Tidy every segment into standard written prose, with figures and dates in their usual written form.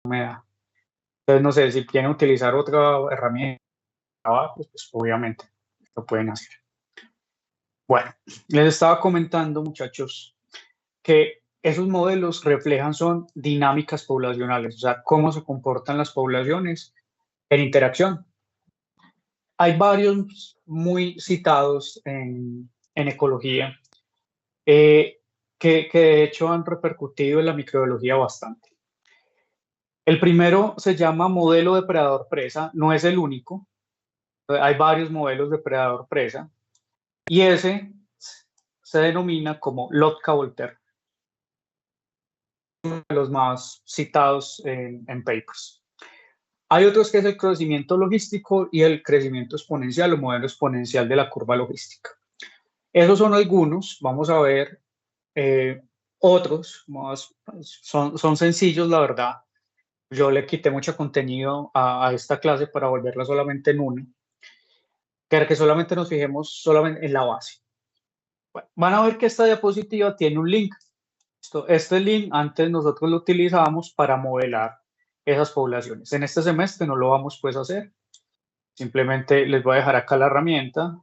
me da. Entonces, no sé, si quieren utilizar otra herramienta de trabajo, pues obviamente lo pueden hacer. Bueno, les estaba comentando, muchachos, que esos modelos reflejan son dinámicas poblacionales, o sea, cómo se comportan las poblaciones en interacción. Hay varios muy citados en ecología que de hecho han repercutido en la microbiología bastante. El primero se llama modelo depredador-presa, no es el único, hay varios modelos depredador-presa, y ese se denomina como Lotka-Volter, uno de los más citados en papers. Hay otros que es el crecimiento logístico y el crecimiento exponencial o modelo exponencial de la curva logística. Esos son algunos, vamos a ver otros, más, son sencillos, la verdad. Yo le quité mucho contenido a esta clase para volverla solamente en uno, que solamente nos fijemos solamente en la base. Bueno, van a ver que esta diapositiva tiene un link. Este link antes nosotros lo utilizábamos para modelar esas poblaciones. En este semestre no lo vamos pues a hacer. Simplemente les voy a dejar acá la herramienta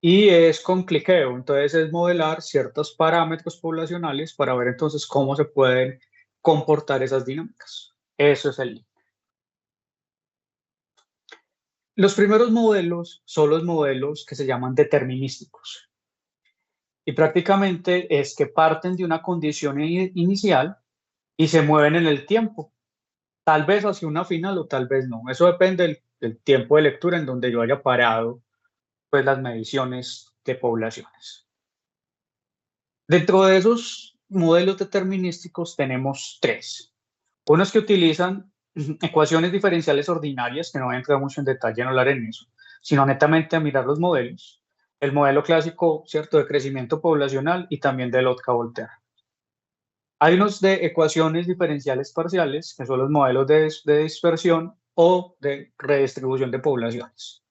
y es con cliqueo. Entonces es modelar ciertos parámetros poblacionales para ver entonces cómo se pueden comportar esas dinámicas. Eso es el link. Los primeros modelos son los modelos que se llaman determinísticos. Y prácticamente es que parten de una condición inicial y se mueven en el tiempo. Tal vez hacia una final o tal vez no. Eso depende del tiempo de lectura en donde yo haya parado pues, las mediciones de poblaciones. Dentro de esos modelos determinísticos tenemos tres. Unos que utilizan ecuaciones diferenciales ordinarias, que no voy a entrar mucho en detalle en hablar en eso, sino netamente a mirar los modelos. El modelo clásico, ¿cierto?, de crecimiento poblacional y también de Lotka-Volter. Hay unos de ecuaciones diferenciales parciales, que son los modelos de dispersión o de redistribución de poblaciones.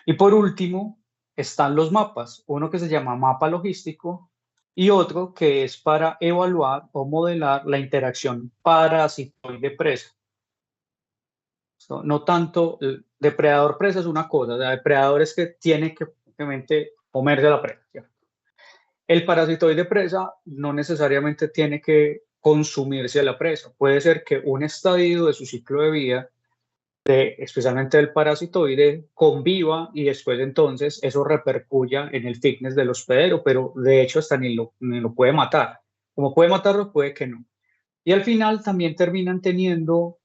Y por último, están los mapas, uno que se llama mapa logístico y otro que es para evaluar o modelar la interacción parasitoide-presa. No tanto, depredador-presa es una cosa, el depredador es que tiene que obviamente comerse la presa, ¿cierto? El parasitoide-presa no necesariamente tiene que consumirse a la presa, puede ser que un estadio de su ciclo de vida especialmente el parasitoide, conviva y después entonces eso repercuya en el fitness del hospedero, pero de hecho hasta ni lo puede matar. Como puede matarlo, puede que no. Y al final también terminan teniendo,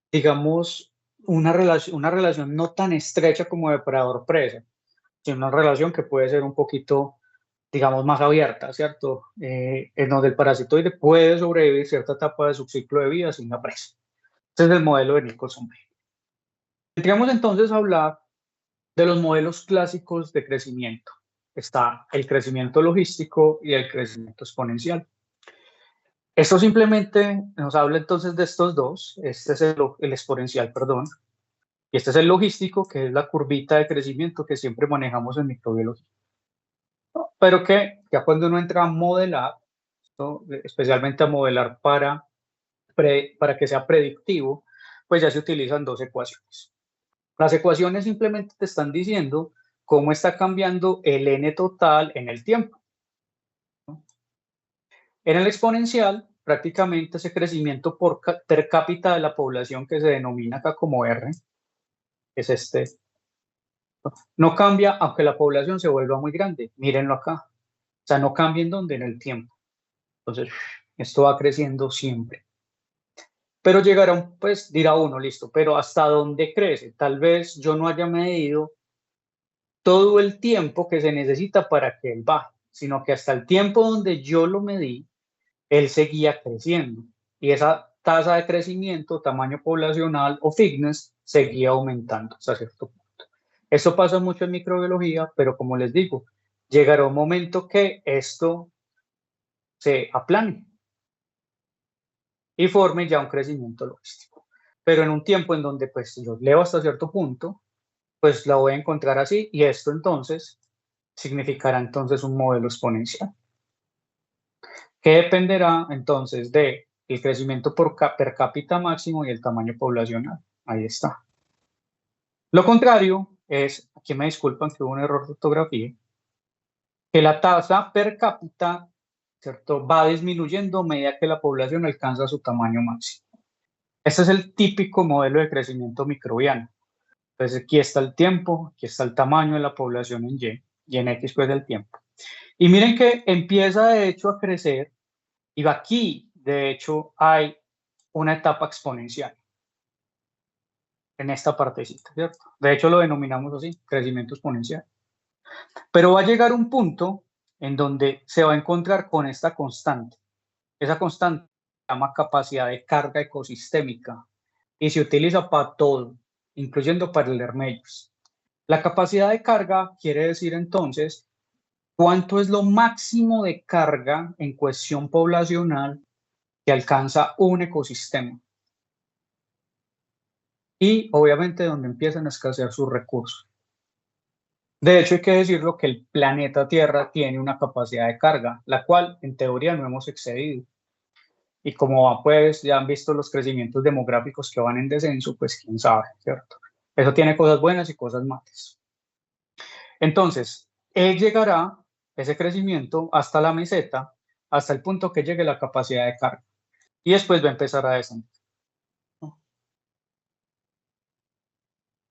digamos, una relación no tan estrecha como depredador-presa, sino una relación que puede ser un poquito, digamos, más abierta, ¿cierto? En donde el parasitoide puede sobrevivir cierta etapa de su ciclo de vida sin la presa. Este es el modelo de Nicholson. Entramos entonces a hablar de los modelos clásicos de crecimiento. Está el crecimiento logístico y el crecimiento exponencial. Esto simplemente nos habla entonces de estos dos. Este es el exponencial, perdón, y este es el logístico, que es la curvita de crecimiento que siempre manejamos en microbiología. Pero que ya cuando uno entra a modelar, ¿no?, especialmente a modelar para que sea predictivo, pues ya se utilizan dos ecuaciones. Las ecuaciones simplemente te están diciendo cómo está cambiando el n total en el tiempo, ¿no? En el exponencial, prácticamente ese crecimiento per cápita de la población que se denomina acá como R, es este, no cambia aunque la población se vuelva muy grande. Mírenlo acá. O sea, no cambia en dónde, en el tiempo. Entonces, esto va creciendo siempre. Pero llegará pues dirá uno, listo, pero ¿hasta dónde crece? Tal vez yo no haya medido todo el tiempo que se necesita para que él baje, sino que hasta el tiempo donde yo lo medí, él seguía creciendo. Y esa tasa de crecimiento, tamaño poblacional o fitness seguía aumentando hasta cierto punto. Eso pasa mucho en microbiología, pero como les digo, llegará un momento que esto se aplane y forme ya un crecimiento logístico. Pero en un tiempo en donde pues yo leo hasta cierto punto, pues la voy a encontrar así y esto entonces significará entonces un modelo exponencial, que dependerá entonces de el crecimiento per cápita máximo y el tamaño poblacional. Ahí está. Lo contrario es, aquí me disculpan que hubo un error de ortografía, que la tasa per cápita, ¿cierto?, va disminuyendo a medida que la población alcanza su tamaño máximo. Este es el típico modelo de crecimiento microbiano. Entonces aquí está el tiempo, aquí está el tamaño de la población en y en X pues el tiempo. Y miren que empieza de hecho a crecer y aquí de hecho hay una etapa exponencial en esta partecita, ¿cierto? De hecho lo denominamos así, crecimiento exponencial. Pero va a llegar un punto en donde se va a encontrar con esta constante. Esa constante se llama capacidad de carga ecosistémica y se utiliza para todo, incluyendo para el Hermeyos. La capacidad de carga quiere decir entonces cuánto es lo máximo de carga en cuestión poblacional que alcanza un ecosistema. Y obviamente donde empiezan a escasear sus recursos. De hecho, hay que decirlo que el planeta Tierra tiene una capacidad de carga, la cual en teoría no hemos excedido. Y como pues ya han visto los crecimientos demográficos que van en descenso, pues quién sabe, ¿cierto? Eso tiene cosas buenas y cosas malas. Entonces, él llegará, ese crecimiento, hasta la meseta, hasta el punto que llegue la capacidad de carga. Y después va a empezar a descender.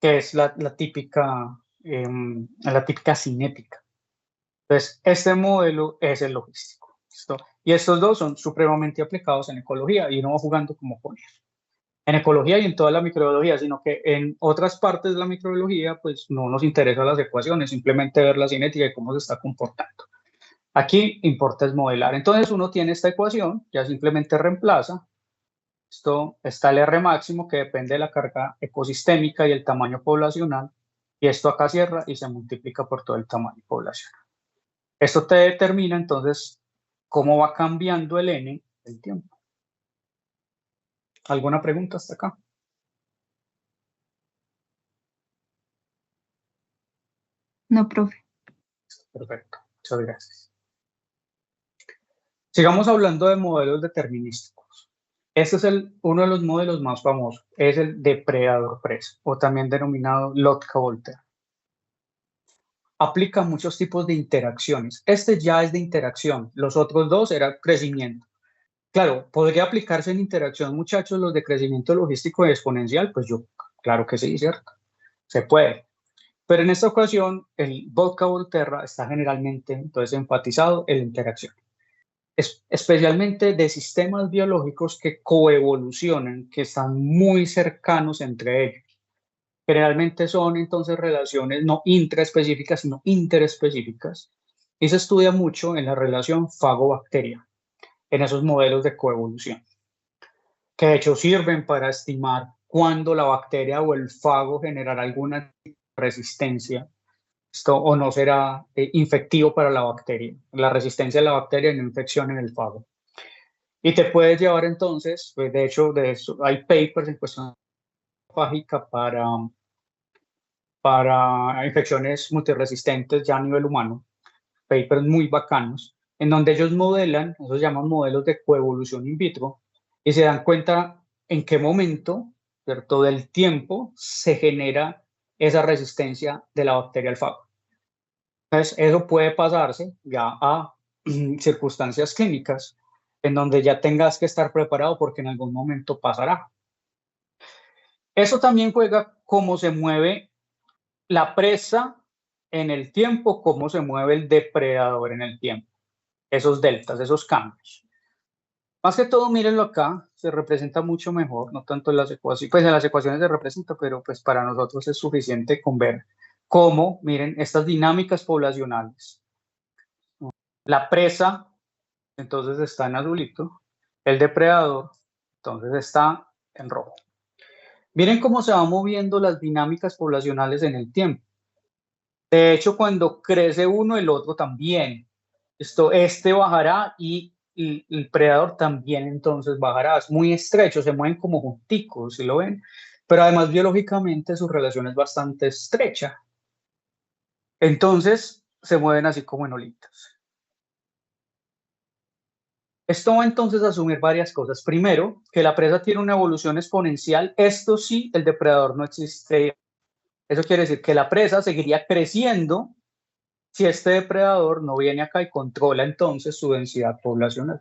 Que es la típica cinética. Entonces, este modelo es el logístico. ¿Listo? Y estos dos son supremamente aplicados en ecología y uno va jugando como con ellos. En ecología y en toda la microbiología, sino que en otras partes de la microbiología, pues no nos interesan las ecuaciones, simplemente ver la cinética y cómo se está comportando. Aquí importa es modelar. Entonces uno tiene esta ecuación, ya simplemente reemplaza. Esto está el R máximo que depende de la carga ecosistémica y el tamaño poblacional. Y esto acá cierra y se multiplica por todo el tamaño poblacional. Esto te determina entonces cómo va cambiando el N el tiempo. ¿Alguna pregunta hasta acá? No, profe. Perfecto, muchas gracias. Sigamos hablando de modelos determinísticos. Este es uno de los modelos más famosos, es el depredador-presa, o también denominado Lotka-Volter. Aplica muchos tipos de interacciones. Este ya es de interacción, los otros dos eran crecimiento. Claro, ¿podría aplicarse en interacción, muchachos, los de crecimiento logístico y exponencial? Pues yo, claro que sí, ¿cierto? Se puede. Pero en esta ocasión, el Volca-Volterra está generalmente entonces enfatizado en la interacción. Especialmente de sistemas biológicos que coevolucionan, que están muy cercanos entre ellos. Generalmente son entonces relaciones no intraespecíficas, sino interespecíficas. Y se estudia mucho en la relación fago-bacteria, en esos modelos de coevolución, que de hecho sirven para estimar cuándo la bacteria o el fago generará alguna resistencia o no será infectivo para la bacteria, la resistencia de la bacteria y no infección en el fago. Y te puedes llevar entonces, pues de hecho de eso, hay papers en cuestión fágica para infecciones multiresistentes ya a nivel humano, papers muy bacanos, en donde ellos modelan, eso se llaman modelos de coevolución in vitro, y se dan cuenta en qué momento, ¿cierto?, del tiempo se genera esa resistencia de la bacteria al fago. Entonces, eso puede pasarse ya a circunstancias clínicas en donde ya tengas que estar preparado porque en algún momento pasará. Eso también juega cómo se mueve la presa en el tiempo, cómo se mueve el depredador en el tiempo. Esos deltas, esos cambios. Más que todo, mírenlo acá, se representa mucho mejor, no tanto en las ecuaciones, pues en las ecuaciones se representa, pero pues para nosotros es suficiente con ver cómo, miren, estas dinámicas poblacionales. La presa, entonces está en azulito, el depredador, entonces está en rojo. Miren cómo se van moviendo las dinámicas poblacionales en el tiempo. De hecho, cuando crece uno, el otro también. Este bajará y el predador también entonces bajará. Es muy estrecho, se mueven como junticos, ¿sí lo ven? Pero además biológicamente su relación es bastante estrecha. Entonces se mueven así como en olitas. Esto va entonces a asumir varias cosas. Primero, que la presa tiene una evolución exponencial. Esto sí, el depredador no existe. Eso quiere decir que la presa seguiría creciendo si este depredador no viene acá y controla entonces su densidad poblacional.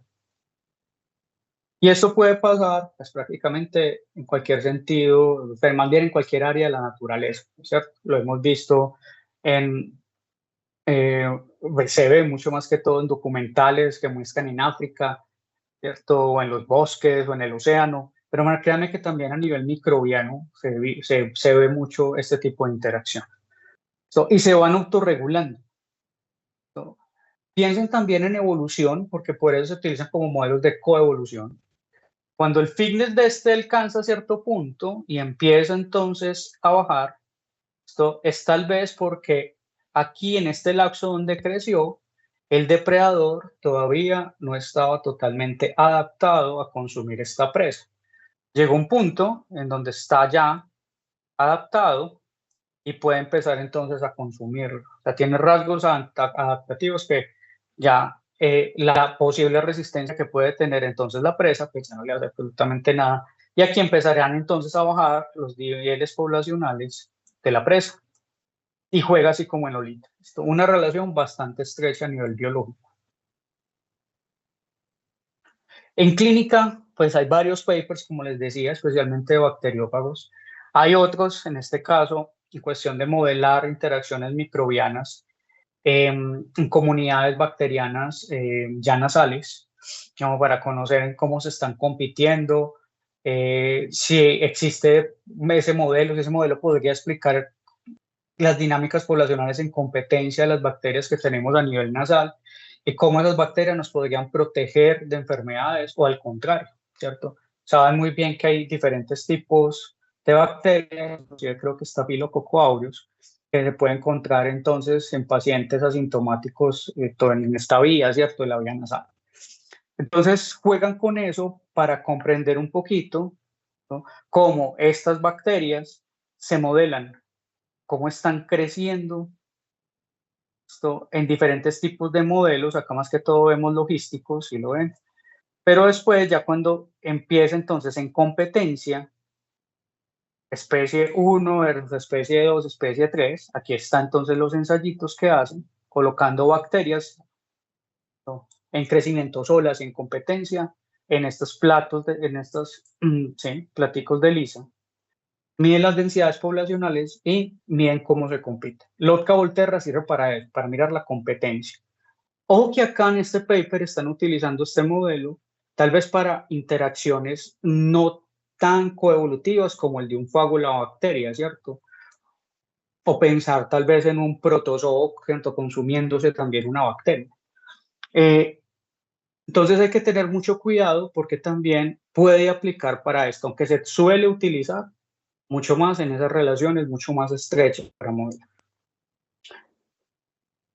Y esto puede pasar pues, prácticamente en cualquier sentido, pero más bien en cualquier área de la naturaleza, ¿cierto? Lo hemos visto en, pues, se ve mucho más que todo en documentales que muestran en África, ¿cierto? O en los bosques o en el océano, pero bueno, créanme que también a nivel microbiano se ve mucho este tipo de interacción. Y se van autorregulando. ¿No? Piensen también en evolución, porque por eso se utilizan como modelos de coevolución. Cuando el fitness de este alcanza cierto punto y empieza entonces a bajar, esto es tal vez porque aquí en este lapso donde creció, el depredador todavía no estaba totalmente adaptado a consumir esta presa. Llegó un punto en donde está ya adaptado y puede empezar entonces a consumirlo. O sea, tiene rasgos adaptativos que ya la posible resistencia que puede tener entonces la presa, pues ya no le hace absolutamente nada. Y aquí empezarán entonces a bajar los niveles poblacionales de la presa. Y juega así como en Lolita. Una relación bastante estrecha a nivel biológico. En clínica, pues hay varios papers, como les decía, especialmente de bacteriófagos. Hay otros, en este caso, en cuestión de modelar interacciones microbianas en comunidades bacterianas ya nasales, como para conocer cómo se están compitiendo, si existe ese modelo, si ese modelo podría explicar las dinámicas poblacionales en competencia de las bacterias que tenemos a nivel nasal y cómo esas bacterias nos podrían proteger de enfermedades o al contrario, ¿cierto? Saben muy bien que hay diferentes tipos de bacterias, yo creo que Staphylococcus aureus, que se puede encontrar entonces en pacientes asintomáticos en esta vía, ¿cierto? De la vía nasal. Entonces juegan con eso para comprender un poquito, ¿no? Cómo estas bacterias se modelan, cómo están creciendo en diferentes tipos de modelos, acá más que todo vemos logísticos, si lo ven, pero después ya cuando empieza entonces en competencia, especie 1 versus especie 2, especie 3, aquí están entonces los ensayitos que hacen, colocando bacterias, ¿no? En crecimiento solas, en competencia, en estos platos, en estos sí, platicos de lisa, miden las densidades poblacionales y miden cómo se compite. Lotka-Volterra sirve para eso, para mirar la competencia. Ojo que acá en este paper están utilizando este modelo tal vez para interacciones no tan coevolutivas como el de un fago o la bacteria, ¿cierto? O pensar tal vez en un protozoo consumiéndose también una bacteria. Eh, entonces hay que tener mucho cuidado porque también puede aplicar para esto, aunque se suele utilizar mucho más en esas relaciones, mucho más estrechas para modelar.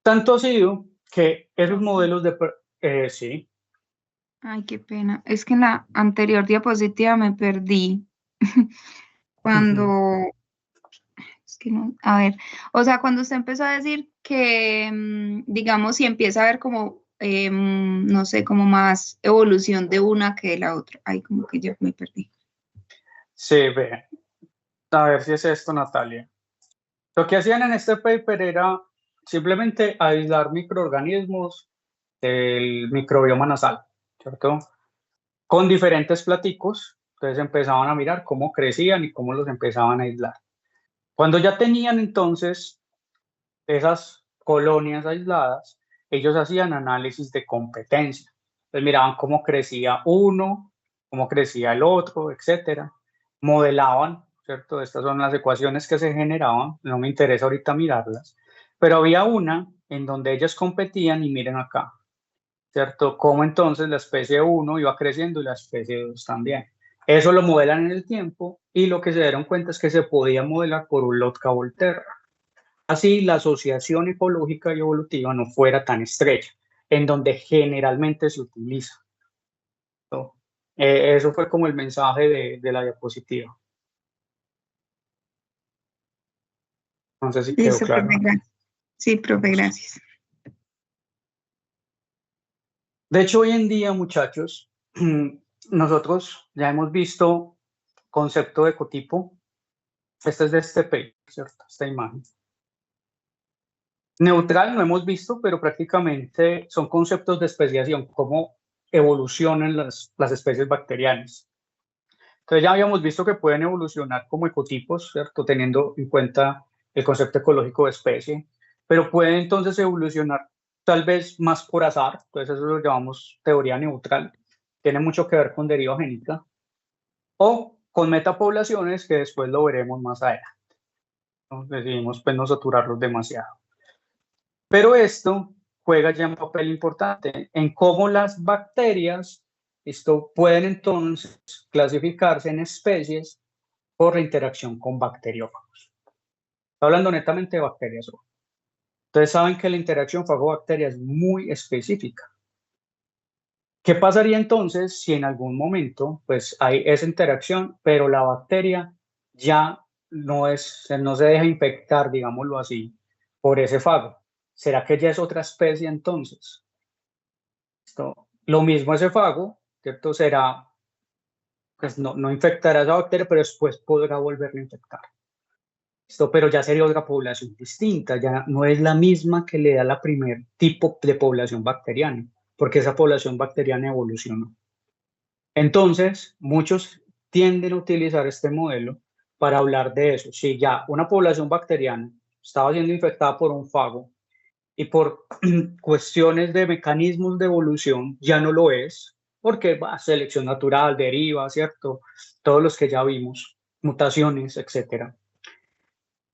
Tanto ha sido que esos modelos de... sí. Ay, qué pena. Es que en la anterior diapositiva me perdí. Ujú. Cuando, es que no, a ver, o sea, cuando usted empezó a decir que, digamos, si empieza a haber como, no sé, como más evolución de una que de la otra. Ay, como que ya me perdí. Sí, ve. A ver si es esto, Natalia. Lo que hacían en este paper era simplemente aislar microorganismos del microbioma nasal, ¿cierto? Con diferentes platicos. Entonces empezaban a mirar cómo crecían y cómo los empezaban a aislar. Cuando ya tenían entonces esas colonias aisladas, ellos hacían análisis de competencia. Entonces miraban cómo crecía uno, cómo crecía el otro, etcétera. Modelaban, ¿cierto? Estas son las ecuaciones que se generaban, no me interesa ahorita mirarlas, pero había una en donde ellos competían y miren acá, ¿cierto? Cómo entonces la especie uno iba creciendo y la especie 2 también. Eso lo modelan en el tiempo y lo que se dieron cuenta es que se podía modelar por un Lotka-Volterra. Así la asociación ecológica y evolutiva no fuera tan estrecha, en donde generalmente se utiliza. ¿No? Eso fue como el mensaje de la diapositiva. No sé si quedó Listo, profe, claro. gracias. Sí, profe, Con gusto. gracias. De hecho, hoy en día, muchachos, nosotros ya hemos visto concepto de ecotipo. Este es de este paper, ¿cierto? Esta imagen. Neutral no hemos visto, pero prácticamente son conceptos de especiación, cómo evolucionan las especies bacterianas. Entonces ya habíamos visto que pueden evolucionar como ecotipos, ¿cierto? Teniendo en cuenta el concepto ecológico de especie, pero pueden entonces evolucionar tal vez más por azar, entonces eso lo llamamos teoría neutral, tiene mucho que ver con deriva génica, o con metapoblaciones que después lo veremos más adelante. ¿No? Decidimos pues no saturarlos demasiado. Pero esto juega ya un papel importante en cómo las bacterias pueden entonces clasificarse en especies por la interacción con bacteriófagos. Estoy hablando netamente de bacterias. Entonces saben que la interacción fago-bacteria es muy específica. ¿Qué pasaría entonces si en algún momento pues hay esa interacción, pero la bacteria ya no se deja infectar, digámoslo así, por ese fago? ¿Será que ya es otra especie entonces? Lo mismo ese fago, ¿cierto? Será, pues no infectará a esa bacteria, pero después podrá volverla a infectar. Pero ya sería otra población distinta, ya no es la misma que le da la primer tipo de población bacteriana, porque esa población bacteriana evolucionó. Entonces, muchos tienden a utilizar este modelo para hablar de eso. Si ya una población bacteriana estaba siendo infectada por un fago y por cuestiones de mecanismos de evolución ya no lo es, porque selección natural, deriva, ¿cierto? Todos los que ya vimos, mutaciones, etcétera.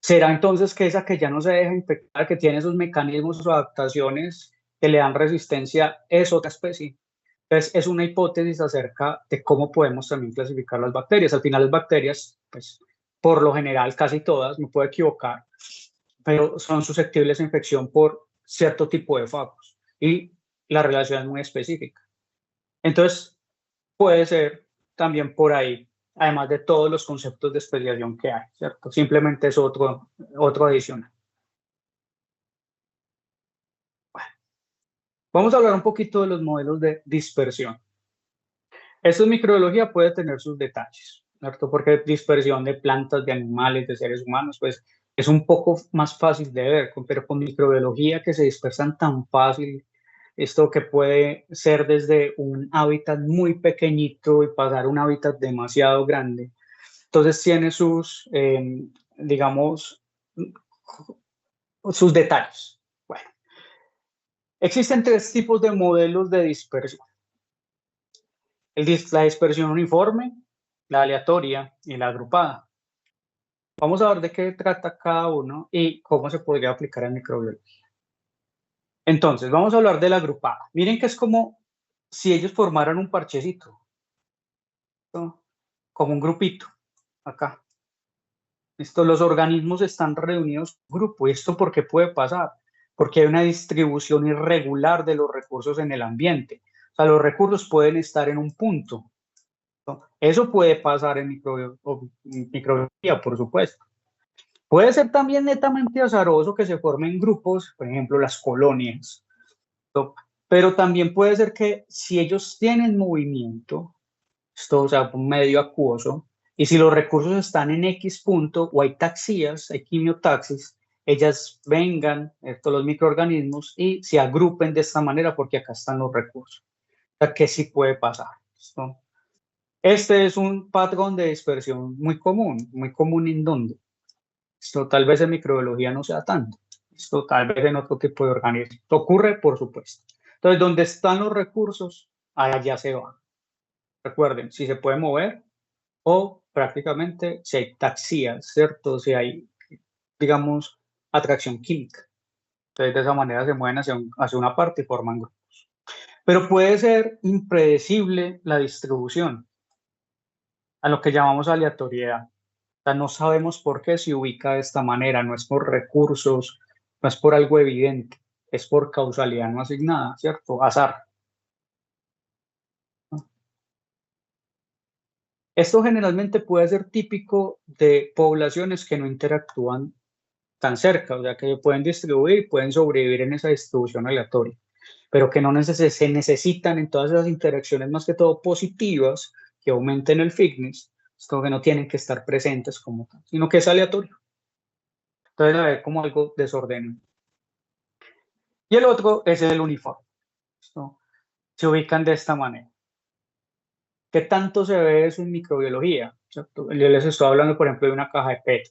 ¿Será entonces que esa que ya no se deja infectar, que tiene esos mecanismos o adaptaciones que le dan resistencia, es otra especie? Entonces, es una hipótesis acerca de cómo podemos también clasificar las bacterias. Al final, las bacterias, pues, por lo general, casi todas, me puedo equivocar, pero son susceptibles a infección por cierto tipo de fagos y la relación es muy específica. Entonces, puede ser también por ahí, además de todos los conceptos de especiación que hay, ¿cierto? Simplemente es otro adicional. Bueno, vamos a hablar un poquito de los modelos de dispersión. Esto en microbiología puede tener sus detalles, ¿cierto? Porque dispersión de plantas, de animales, de seres humanos, pues es un poco más fácil de ver, pero con microbiología que se dispersan tan fácil, esto que puede ser desde un hábitat muy pequeñito y pasar a un hábitat demasiado grande. Entonces tiene sus, digamos, sus detalles. Bueno, existen tres tipos de modelos de dispersión. La dispersión uniforme, la aleatoria y la agrupada. Vamos a ver de qué trata cada uno y cómo se podría aplicar en microbiología. Entonces, vamos a hablar de la agrupada. Miren que es como si ellos formaran un parchecito, ¿no? Como un grupito, acá. Los organismos están reunidos en grupo. ¿Y esto por qué puede pasar? Porque hay una distribución irregular de los recursos en el ambiente. O sea, los recursos pueden estar en un punto. ¿No? Eso puede pasar en microbiología, por supuesto. Puede ser también netamente azaroso que se formen grupos, por ejemplo, las colonias, ¿no? Pero también puede ser que si ellos tienen movimiento, o sea, un medio acuoso, y si los recursos están en X punto o hay taxías, hay quimiotaxis, ellas vengan, los microorganismos, y se agrupen de esta manera porque acá están los recursos. O sea, que sí puede pasar. ¿No? Este es un patrón de dispersión muy común en donde esto tal vez en microbiología no sea tanto, esto tal vez en otro tipo de organismos. Ocurre, por supuesto. Entonces, donde están los recursos, allá se van. Recuerden, si se puede mover o prácticamente si hay taxías, ¿cierto? Si hay, digamos, atracción química. Entonces, de esa manera se mueven hacia una parte y forman grupos. Pero puede ser impredecible la distribución, a lo que llamamos aleatoriedad. O sea, no sabemos por qué se ubica de esta manera, no es por recursos, no es por algo evidente, es por causalidad no asignada, ¿cierto? Azar. ¿No? Esto generalmente puede ser típico de poblaciones que no interactúan tan cerca, o sea, que pueden distribuir, pueden sobrevivir en esa distribución aleatoria. pero que no se necesitan en todas esas interacciones más que todo positivas que aumenten el fitness, es como que no tienen que estar presentes como tal, sino que es aleatorio. Entonces, a ver, como algo desorden. Y el otro es el uniforme. ¿No? Se ubican de esta manera. ¿Qué tanto se ve eso en microbiología? ¿Cierto? Yo les estoy hablando, por ejemplo, de una caja de PET.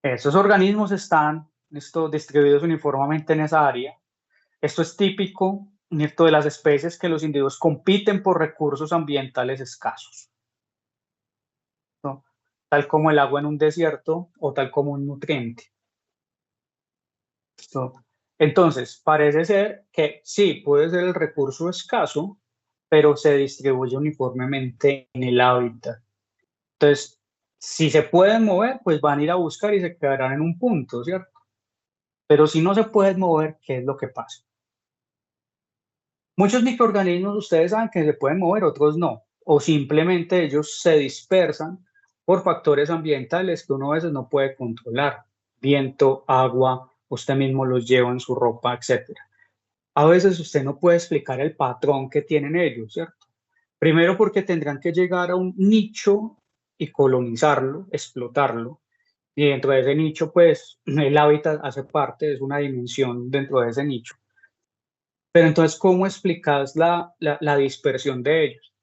Esos organismos están distribuidos uniformemente en esa área. Esto es típico de las especies que los individuos compiten por recursos ambientales escasos, ¿no? Tal como el agua en un desierto o tal como un nutriente. ¿No? Entonces, parece ser que sí, puede ser el recurso escaso, pero se distribuye uniformemente en el hábitat. Entonces, si se pueden mover, pues van a ir a buscar y se quedarán en un punto, ¿cierto? Pero si no se pueden mover, ¿qué es lo que pasa? Muchos microorganismos ustedes saben que se pueden mover, otros no, o simplemente ellos se dispersan por factores ambientales que uno a veces no puede controlar, viento, agua, usted mismo los lleva en su ropa, etc. A veces usted no puede explicar el patrón que tienen ellos, ¿cierto? Primero porque tendrán que llegar a un nicho y colonizarlo, explotarlo, y dentro de ese nicho, pues el hábitat hace parte, es una dimensión dentro de ese nicho. Pero entonces, ¿cómo explicas la dispersión de ellos?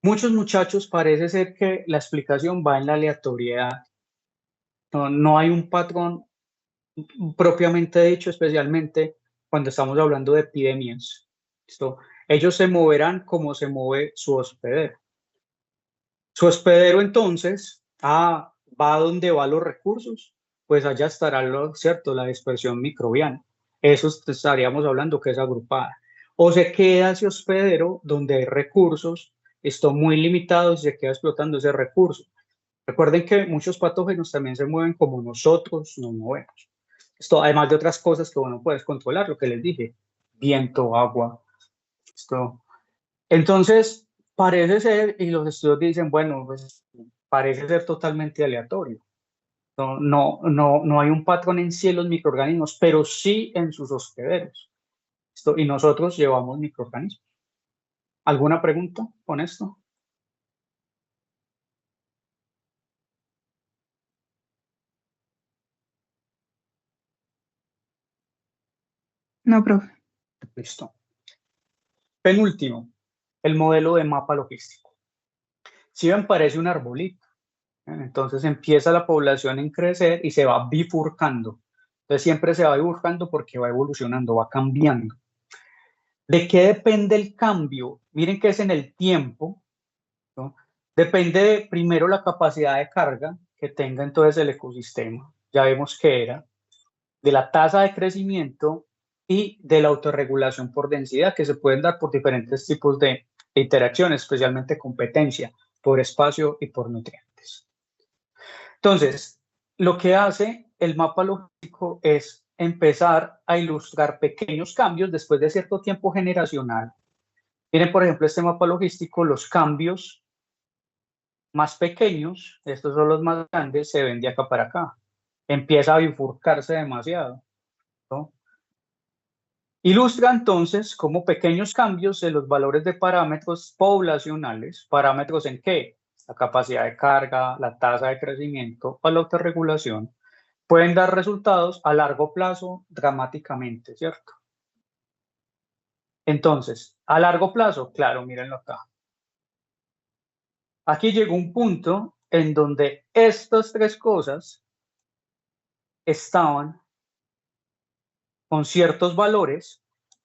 Muchos muchachos parece ser que la explicación va en la aleatoriedad. No hay un patrón propiamente dicho, especialmente cuando estamos hablando de epidemias. ¿Listo? Ellos se moverán como se mueve su hospedero. Su hospedero entonces va a donde van los recursos, pues allá estará cierto, la dispersión microbiana. Eso estaríamos hablando que es agrupada. O se queda ese hospedero donde hay recursos, están muy limitados y se queda explotando ese recurso. Recuerden que muchos patógenos también se mueven como nosotros nos movemos. Esto, además de otras cosas que uno puede controlar, lo que les dije, viento, agua. Esto. Entonces, parece ser, y los estudios dicen, bueno, pues parece ser totalmente aleatorio. No hay un patrón en sí en los microorganismos, pero sí en sus hospederos. Y nosotros llevamos microorganismos. ¿Alguna pregunta con esto? No, profe. Listo. Penúltimo, el modelo de mapa logístico. Si ven, parece un arbolito. Entonces empieza la población en crecer y se va bifurcando. Entonces siempre se va bifurcando porque va evolucionando, va cambiando. ¿De qué depende el cambio? Miren que es en el tiempo, ¿no? Depende de, primero, la capacidad de carga que tenga entonces el ecosistema. Ya vemos que era de la tasa de crecimiento y de la autorregulación por densidad, que se pueden dar por diferentes tipos de interacciones, especialmente competencia por espacio y por nutrientes. Entonces, lo que hace el mapa logístico es empezar a ilustrar pequeños cambios después de cierto tiempo generacional. Miren, por ejemplo, este mapa logístico, los cambios más pequeños, estos son los más grandes, se ven de acá para acá. Empieza a bifurcarse demasiado, ¿no? Ilustra entonces cómo pequeños cambios en los valores de parámetros poblacionales, parámetros en qué, la capacidad de carga, la tasa de crecimiento o la autorregulación, pueden dar resultados a largo plazo dramáticamente, ¿cierto? Entonces, a largo plazo, claro, mírenlo acá. Aquí llegó un punto en donde estas tres cosas estaban con ciertos valores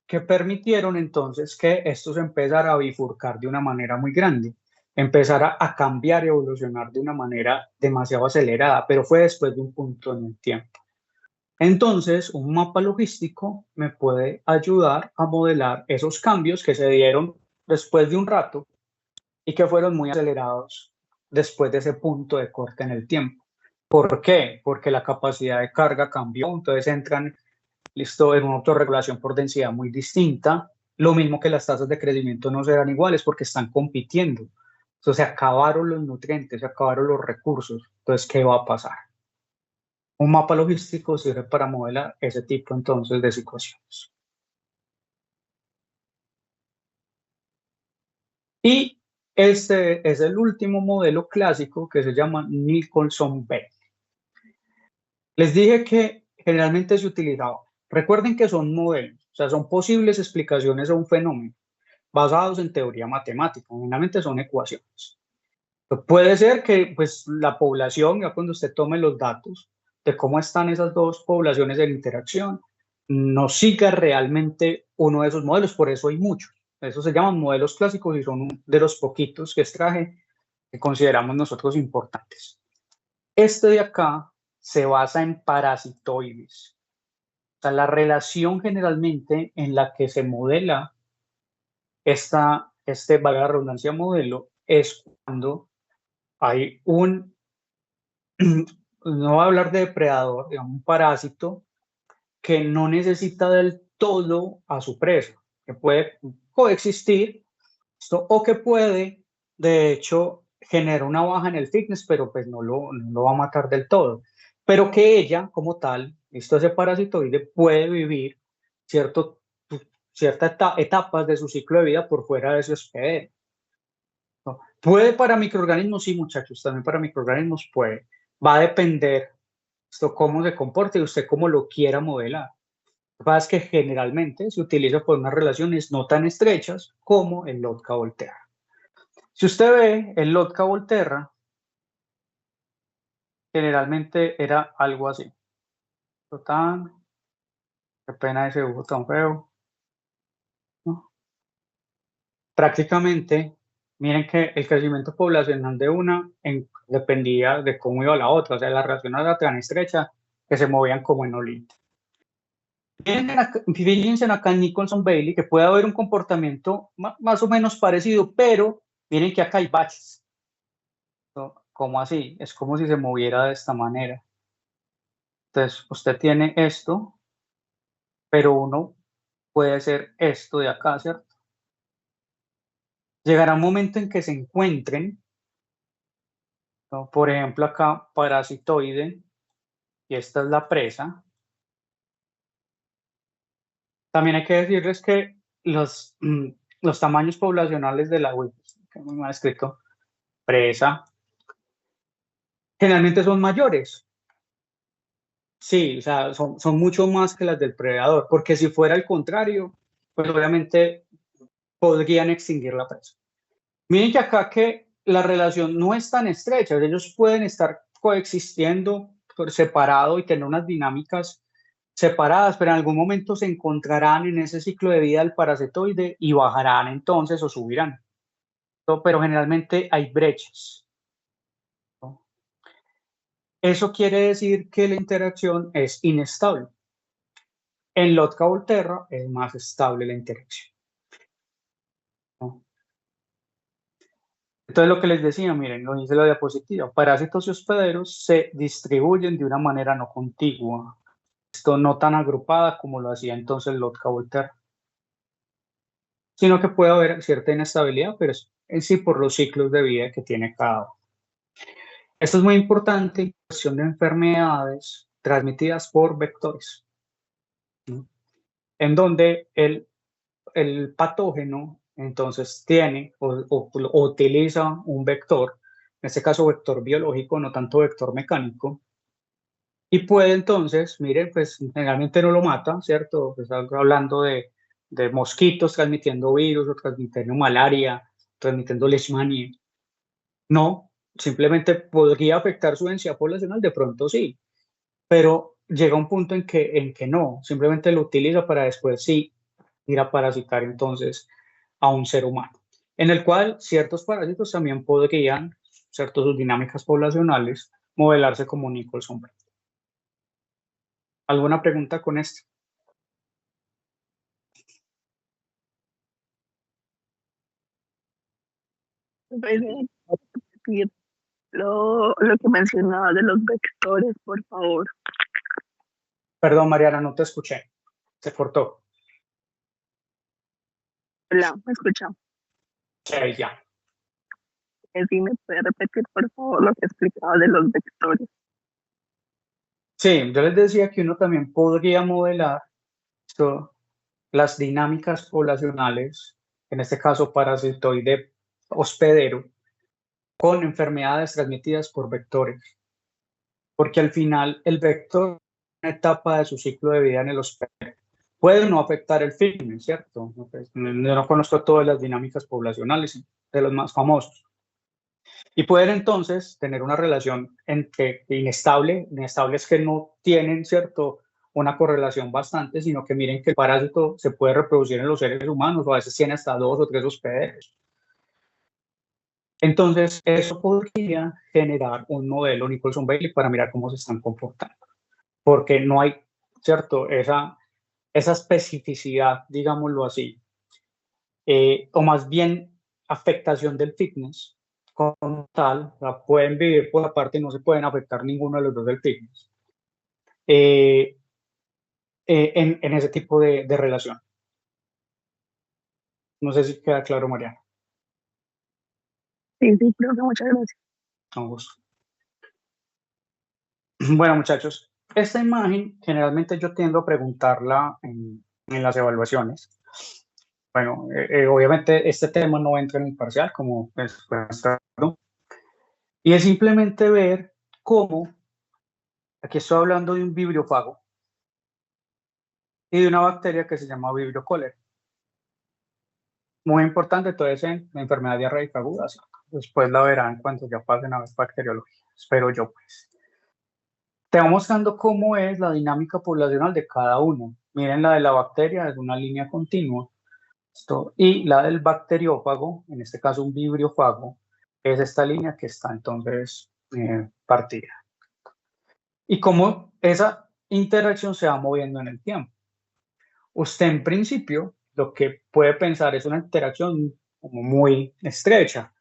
que permitieron entonces que esto se empezara a bifurcar de una manera muy grande, empezara a cambiar y evolucionar de una manera demasiado acelerada, pero fue después de un punto en el tiempo. Entonces, un mapa logístico me puede ayudar a modelar esos cambios que se dieron después de un rato y que fueron muy acelerados después de ese punto de corte en el tiempo. ¿Por qué? Porque la capacidad de carga cambió, entonces entran, listo, en una autorregulación por densidad muy distinta, lo mismo que las tasas de crecimiento no serán iguales porque están compitiendo. Entonces se acabaron los nutrientes, se acabaron los recursos. Entonces, ¿qué va a pasar? Un mapa logístico sirve para modelar ese tipo entonces de situaciones. Y este es el último modelo clásico que se llama Nicholson-Bailey. Les dije que generalmente se utilizaba. Recuerden que son modelos, o sea, son posibles explicaciones a un fenómeno basados en teoría matemática. Generalmente son ecuaciones. Puede ser que pues, la población, ya cuando usted tome los datos de cómo están esas dos poblaciones en interacción, no siga realmente uno de esos modelos, por eso hay muchos. Esos se llaman modelos clásicos y son de los poquitos que extraje que consideramos nosotros importantes. Este de acá se basa en parasitoides. O sea, la relación generalmente en la que se modela valga la redundancia, modelo, es cuando hay no voy a hablar de depredador, digamos, un parásito que no necesita del todo a su presa, que puede coexistir o que puede, de hecho, generar una baja en el fitness, pero pues no lo va a matar del todo. Pero que ella, como tal, ese parasitoide puede vivir cierto, ciertas etapas de su ciclo de vida por fuera de su hospedero. ¿No? ¿Puede para microorganismos? Sí, muchachos, también para microorganismos puede. Va a depender esto cómo se comporte y usted cómo lo quiera modelar. Lo que pasa es que generalmente se utiliza por unas relaciones no tan estrechas como el Lotka-Volterra. Si usted ve el Lotka-Volterra, generalmente era algo así. Total, qué pena ese dibujo tan feo. ¿No? Prácticamente, miren que el crecimiento poblacional de una dependía de cómo iba la otra, o sea, la relación era tan estrecha que se movían como en olita. Fíjense acá en Nicholson Bailey que puede haber un comportamiento más o menos parecido, pero miren que acá hay baches. ¿No? ¿Cómo así? Es como si se moviera de esta manera. Entonces, usted tiene esto, pero uno puede ser esto de acá, ¿cierto? Llegará un momento en que se encuentren, ¿no? Por ejemplo, acá parasitoide, y esta es la presa. También hay que decirles que los tamaños poblacionales de la web, que muy mal escrito, presa, generalmente son mayores. Sí, o sea, son mucho más que las del predador, porque si fuera el contrario, pues obviamente podrían extinguir la presa. Miren que acá que la relación no es tan estrecha, ellos pueden estar coexistiendo por separado y tener unas dinámicas separadas, pero en algún momento se encontrarán en ese ciclo de vida del parasitoide y bajarán entonces o subirán. Pero generalmente hay brechas, ¿no? Eso quiere decir que la interacción es inestable. En Lotka-Volterra es más estable la interacción, ¿no? Entonces, lo que les decía, miren, lo dice la diapositiva, parásitos y hospederos se distribuyen de una manera no contigua, esto no tan agrupada como lo hacía entonces Lotka-Volterra, sino que puede haber cierta inestabilidad, pero es en sí por los ciclos de vida que tiene cada uno. Esto es muy importante en cuestión de enfermedades transmitidas por vectores, ¿no? En donde el patógeno entonces tiene o utiliza un vector, en este caso vector biológico, no tanto vector mecánico, y puede entonces, miren, pues generalmente no lo mata, ¿cierto? Pues hablando de mosquitos transmitiendo virus o transmitiendo malaria, transmitiendo leishmania. No, simplemente podría afectar su densidad poblacional, de pronto sí, pero llega un punto en que no, simplemente lo utiliza para después sí ir a parasitar entonces a un ser humano, en el cual ciertos parásitos también podrían, ciertas sus dinámicas poblacionales, modelarse como Nicholson. ¿Alguna pregunta con esto? ¿Puede repetir lo que mencionaba de los vectores, por favor? Perdón, Mariana, no te escuché. Se cortó. Hola, ¿me escucha? Sí, ya. Sí, ¿me puede repetir, por favor, lo que explicaba de los vectores? Sí, yo les decía que uno también podría modelar las dinámicas poblacionales, en este caso parasitoide hospedero con enfermedades transmitidas por vectores, porque al final el vector es una etapa de su ciclo de vida en el hospedero. Puede no afectar el fitness, ¿cierto? Yo no conozco todas las dinámicas poblacionales de los más famosos. Y pueden entonces tener una relación entre inestable es que no tienen, ¿cierto?, una correlación bastante, sino que miren que el parásito se puede reproducir en los seres humanos, o a veces tiene hasta 2 o 3 hospederos. Entonces, eso podría generar un modelo Nicholson-Bailey para mirar cómo se están comportando, porque no hay, ¿cierto?, esa especificidad, digámoslo así, o más bien afectación del fitness como tal. O sea, pueden vivir por aparte y no se pueden afectar ninguno de los dos del fitness en ese tipo de relación. No sé si queda claro, Mariana. Sí, sí, profe, muchas gracias. Con gusto. Bueno, muchachos, esta imagen generalmente yo tiendo a preguntarla en las evaluaciones. Bueno, obviamente este tema no entra en el parcial, como pues, ¿no? Y es simplemente ver cómo, aquí estoy hablando de un vibriófago y de una bacteria que se llama Vibrio cholerae. Muy importante, entonces, en la enfermedad diarreica aguda, ¿sí? Después la verán cuando ya pasen a ver bacteriología, espero yo, pues. Te va mostrando cómo es la dinámica poblacional de cada uno. Miren, la de la bacteria es una línea continua. Y la del bacteriófago, en este caso un vibriófago, es esta línea que está entonces partida. Y cómo esa interacción se va moviendo en el tiempo. Usted en principio lo que puede pensar es una interacción como muy estrecha.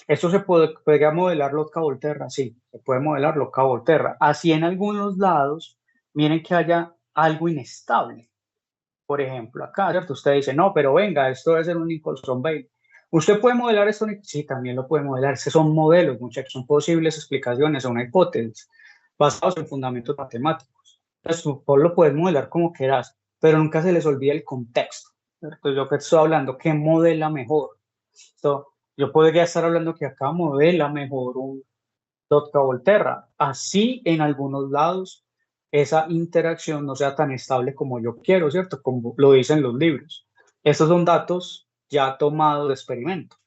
Esto se podría modelar Lotka-Volterra, sí, se puede modelar Lotka-Volterra. Así en algunos lados, miren que haya algo inestable. Por ejemplo, acá, ¿cierto? Usted dice, no, pero venga, esto debe ser un Nicholson-Bailey. ¿Usted puede modelar esto? Sí, también lo puede modelar. Esos son modelos, muchachos, son posibles explicaciones, son hipótesis basados en fundamentos matemáticos. Entonces, tú lo puedes modelar como quieras, pero nunca se les olvide el contexto. ¿Cierto? Yo que estoy hablando, ¿qué modela mejor? Yo podría estar hablando que acá modela mejor un Lotka-Volterra. Así, en algunos lados, esa interacción no sea tan estable como yo quiero, ¿cierto? Como lo dicen los libros. Estos son datos ya tomados de experimentos.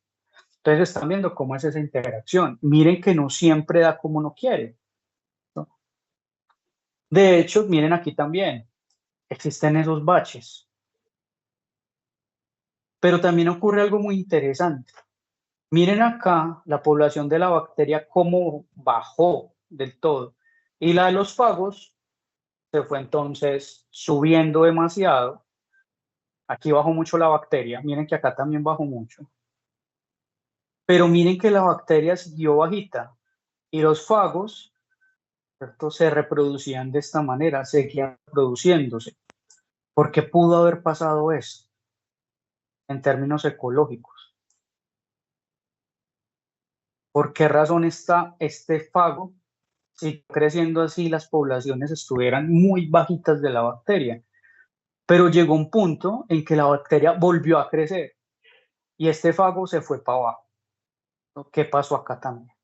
Entonces están viendo cómo es esa interacción. Miren que no siempre da como uno quiere, ¿no? De hecho, miren aquí también, existen esos baches. Pero también ocurre algo muy interesante. Miren acá la población de la bacteria cómo bajó del todo. Y la de los fagos se fue entonces subiendo demasiado. Aquí bajó mucho la bacteria. Miren que acá también bajó mucho. Pero miren que la bacteria siguió bajita. Y los fagos, ¿cierto?, se reproducían de esta manera, seguían reproduciéndose. ¿Por qué pudo haber pasado eso en términos ecológicos? ¿Por qué razón está este fago si creciendo así las poblaciones estuvieran muy bajitas de la bacteria? Pero llegó un punto en que la bacteria volvió a crecer y este fago se fue para abajo, ¿no? ¿Qué pasó acá también?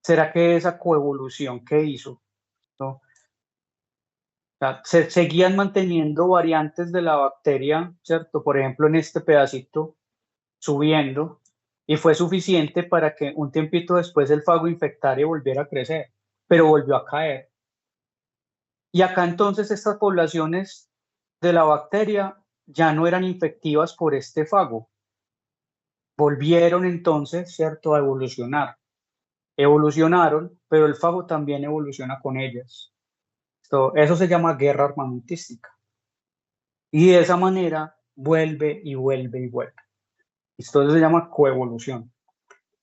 ¿Será que esa coevolución que hizo, ¿no? O sea, se seguían manteniendo variantes de la bacteria, ¿cierto? Por ejemplo, en este pedacito subiendo, y fue suficiente para que un tiempito después el fago infectara y volviera a crecer, pero volvió a caer. Y acá entonces estas poblaciones de la bacteria ya no eran infectivas por este fago. Volvieron entonces, ¿cierto?, a evolucionar. Evolucionaron, pero el fago también evoluciona con ellas. Eso se llama guerra armamentística. Y de esa manera vuelve y vuelve y vuelve. Esto se llama coevolución.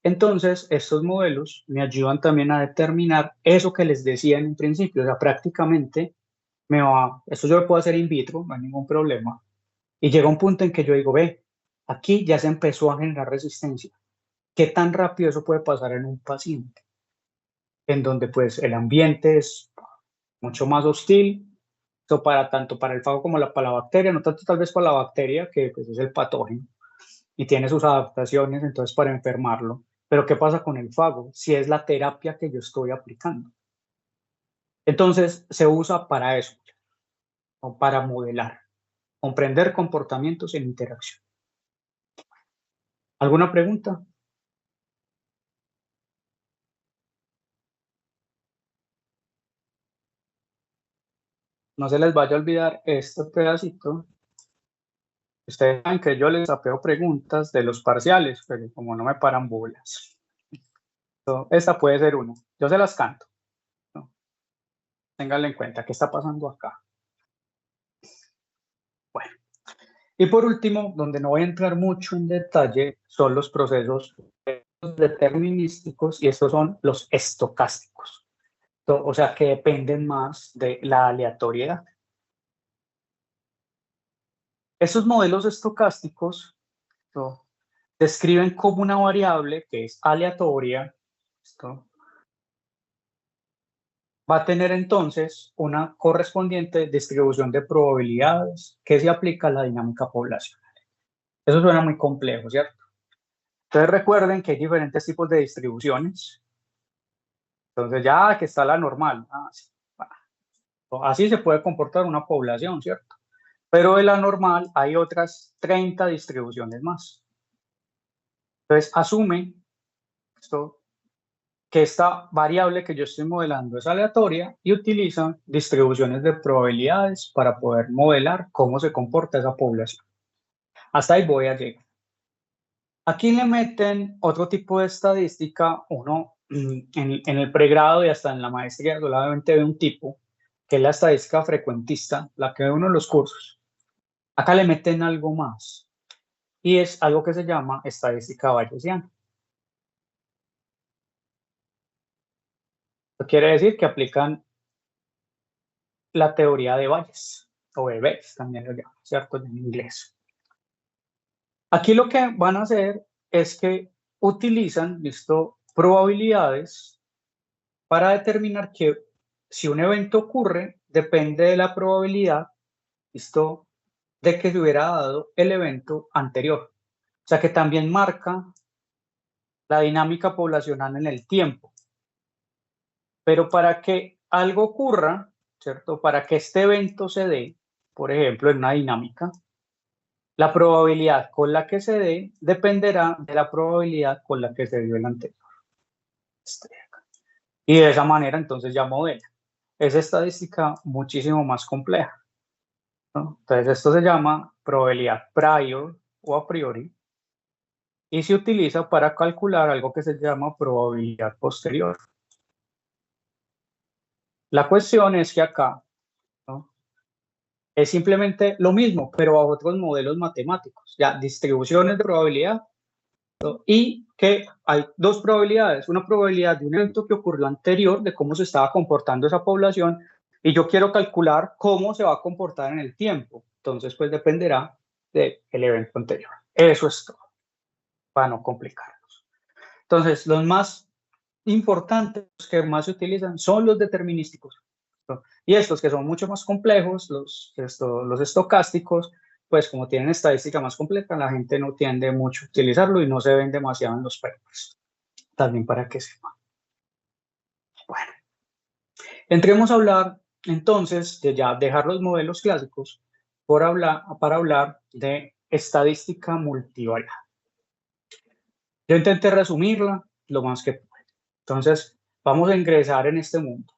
Entonces, estos modelos me ayudan también a determinar eso que les decía en un principio. O sea, prácticamente esto yo lo puedo hacer in vitro, no hay ningún problema. Y llega un punto en que yo digo, ve, aquí ya se empezó a generar resistencia. ¿Qué tan rápido eso puede pasar en un paciente? En donde pues el ambiente es mucho más hostil, tanto para el fago como para la bacteria, no tanto tal vez para la bacteria, que pues, es el patógeno, y tiene sus adaptaciones entonces para enfermarlo. Pero ¿qué pasa con el fago? Si es la terapia que yo estoy aplicando. Entonces se usa para eso, o para modelar, comprender comportamientos en interacción. ¿Alguna pregunta? No se les vaya a olvidar este pedacito. Ustedes saben que yo les apeo preguntas de los parciales, pero como no me paran bolas. Esta puede ser una. Yo se las canto, ¿no? Ténganlo en cuenta. ¿Qué está pasando acá? Bueno. Y por último, donde no voy a entrar mucho en detalle, son los procesos determinísticos y estos son los estocásticos. O sea, que dependen más de la aleatoriedad. Esos modelos estocásticos, ¿no?, describen como una variable que es aleatoria, ¿no?, va a tener entonces una correspondiente distribución de probabilidades que se aplica a la dinámica poblacional. Eso suena muy complejo, ¿cierto? Entonces recuerden que hay diferentes tipos de distribuciones. Entonces ya que está la normal, así se puede comportar una población, ¿cierto? Pero de la normal hay otras 30 distribuciones más. Entonces asume esto, que esta variable que yo estoy modelando es aleatoria y utilizan distribuciones de probabilidades para poder modelar cómo se comporta esa población. Hasta ahí voy a llegar. Aquí le meten otro tipo de estadística. Uno en el pregrado y hasta en la maestría solamente ve un tipo, que es la estadística frecuentista, la que ve uno en los cursos. Acá le meten algo más y es algo que se llama estadística bayesiana. Esto quiere decir que aplican la teoría de Bayes, o de Bayes también lo llaman, ¿cierto?, en inglés. Aquí lo que van a hacer es que utilizan, listo, probabilidades para determinar que si un evento ocurre, depende de la probabilidad, listo, de que se hubiera dado el evento anterior. O sea que también marca la dinámica poblacional en el tiempo. Pero para que algo ocurra, ¿cierto?, para que este evento se dé, por ejemplo, en una dinámica, la probabilidad con la que se dé dependerá de la probabilidad con la que se dio el anterior. Y de esa manera entonces ya modela. Es estadística muchísimo más compleja, ¿no? Entonces esto se llama probabilidad prior o a priori y se utiliza para calcular algo que se llama probabilidad posterior. La cuestión es que acá, ¿no?, es simplemente lo mismo, pero bajo otros modelos matemáticos, ya distribuciones de probabilidad, ¿no?, y que hay dos probabilidades, una probabilidad de un evento que ocurrió anterior, de cómo se estaba comportando esa población, y yo quiero calcular cómo se va a comportar en el tiempo. Entonces, pues dependerá del evento anterior. Eso es todo, para no complicarnos. Entonces, los más importantes, los que más se utilizan, son los determinísticos, ¿no? Y estos que son mucho más complejos, los estocásticos, pues como tienen estadística más completa, la gente no tiende mucho a utilizarlo y no se ven demasiado en los papers. También para que sepan. Bueno, entremos a hablar entonces de ya dejar los modelos clásicos para hablar de estadística multivariada. Yo intenté resumirla lo más que pude. Entonces, vamos a ingresar en este mundo.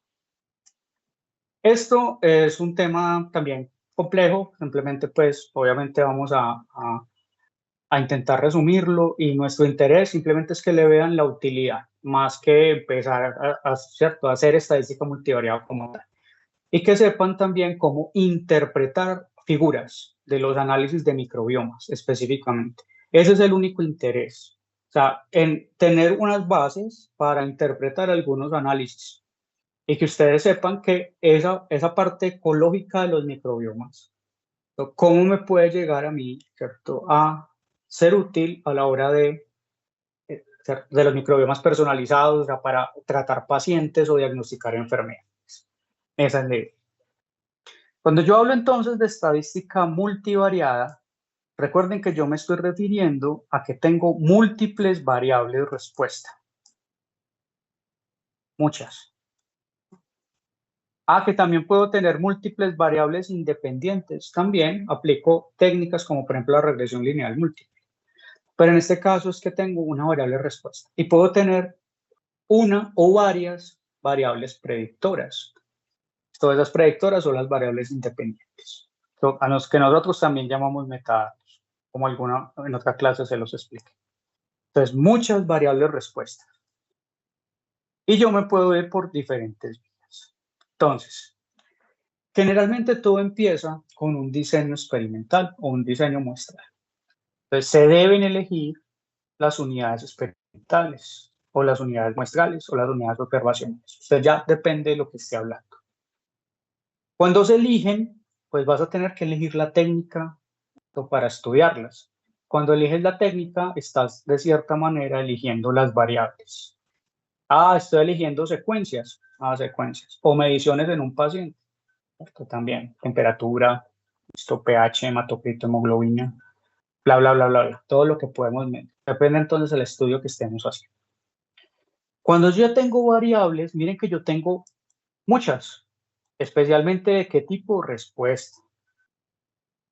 Esto es un tema también complejo, simplemente pues obviamente vamos a intentar resumirlo y nuestro interés simplemente es que le vean la utilidad, más que empezar ¿cierto?, a hacer estadística multivariada como tal. Y que sepan también cómo interpretar figuras de los análisis de microbiomas específicamente. Ese es el único interés. O sea, en tener unas bases para interpretar algunos análisis. Y que ustedes sepan que esa parte ecológica de los microbiomas, cómo me puede llegar a mí, ¿cierto?, a ser útil a la hora de los microbiomas personalizados, o sea, para tratar pacientes o diagnosticar enfermedades. Esa es la idea. Cuando yo hablo entonces de estadística multivariada, Recuerden que yo me estoy refiriendo a que tengo múltiples variables de respuesta. Muchas. Que también puedo tener múltiples variables independientes. También aplico técnicas como por ejemplo la regresión lineal múltiple. Pero en este caso es que tengo una variable de respuesta y puedo tener una o varias variables predictoras. Todas las predictoras son las variables independientes, a los que nosotros también llamamos metadatos, como en otra clase se los expliqué. Entonces, muchas variables respuestas. Y yo me puedo ir por diferentes vías. Entonces, generalmente todo empieza con un diseño experimental o un diseño muestral. Entonces, se deben elegir las unidades experimentales o las unidades muestrales o las unidades observacionales. Usted ya depende de lo que esté hablando. Cuando se eligen, pues vas a tener que elegir la técnica para estudiarlas. Cuando eliges la técnica, estás de cierta manera eligiendo las variables. Estoy eligiendo secuencias. Secuencias. O mediciones en un paciente. Esto también. Temperatura, pH, hematocrito, hemoglobina, bla, bla, bla, bla, bla. Todo lo que podemos medir. Depende entonces del estudio que estemos haciendo. Cuando yo tengo variables, miren que yo tengo muchas. Especialmente de qué tipo, respuesta.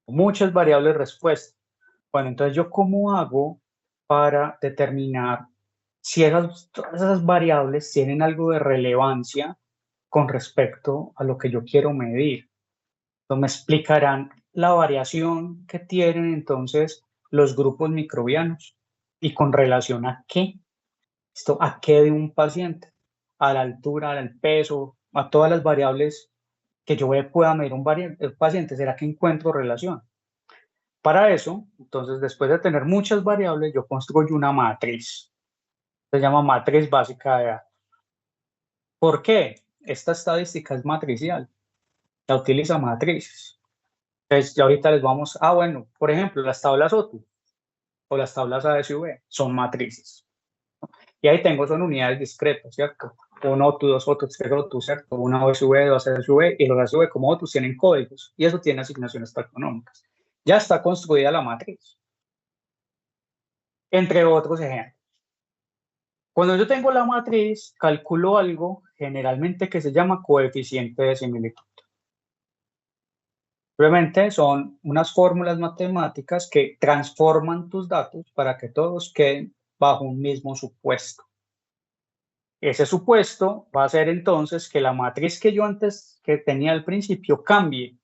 Muchas variables respuesta. Bueno, entonces yo cómo hago para determinar si todas esas variables tienen algo de relevancia con respecto a lo que yo quiero medir. Entonces me explicarán la variación que tienen entonces los grupos microbianos y con relación a qué. Esto a qué de un paciente, a la altura, al peso, a todas las variables que yo pueda medir un paciente. ¿Será que encuentro relación? Para eso, entonces, después de tener muchas variables, yo construyo una matriz. Se llama matriz básica de datos. ¿Por qué? Esta estadística es matricial. La utiliza matrices. Entonces, ya ahorita les vamos bueno, por ejemplo, las tablas OTU o las tablas ASV son matrices. Y ahí son unidades discretas, ¿cierto? Un OTU, dos OTU, tres OTU, ¿cierto? Una OSV, dos ASV, y los ASV como OTU tienen códigos, y eso tiene asignaciones taxonómicas. Ya está construida la matriz. Entre otros ejemplos. Cuando yo tengo la matriz, calculo algo generalmente que se llama coeficiente de similitud. Obviamente son unas fórmulas matemáticas que transforman tus datos para que todos queden bajo un mismo supuesto. Ese supuesto va a ser entonces que la matriz que yo antes que tenía al principio cambie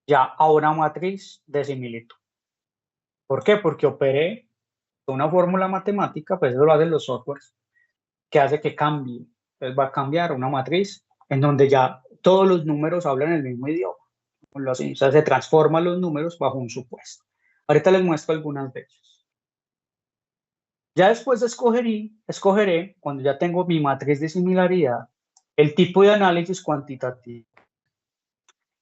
ya a una matriz de similitud. ¿Por qué? Porque operé una fórmula matemática, pues eso lo hacen los softwares, que hace que cambie. Entonces va a cambiar una matriz en donde ya todos los números hablan el mismo idioma. O sea, se transforman los números bajo un supuesto. Ahorita les muestro algunas de ellas. Ya después escogeré, cuando ya tengo mi matriz de similaridad, el tipo de análisis cuantitativo.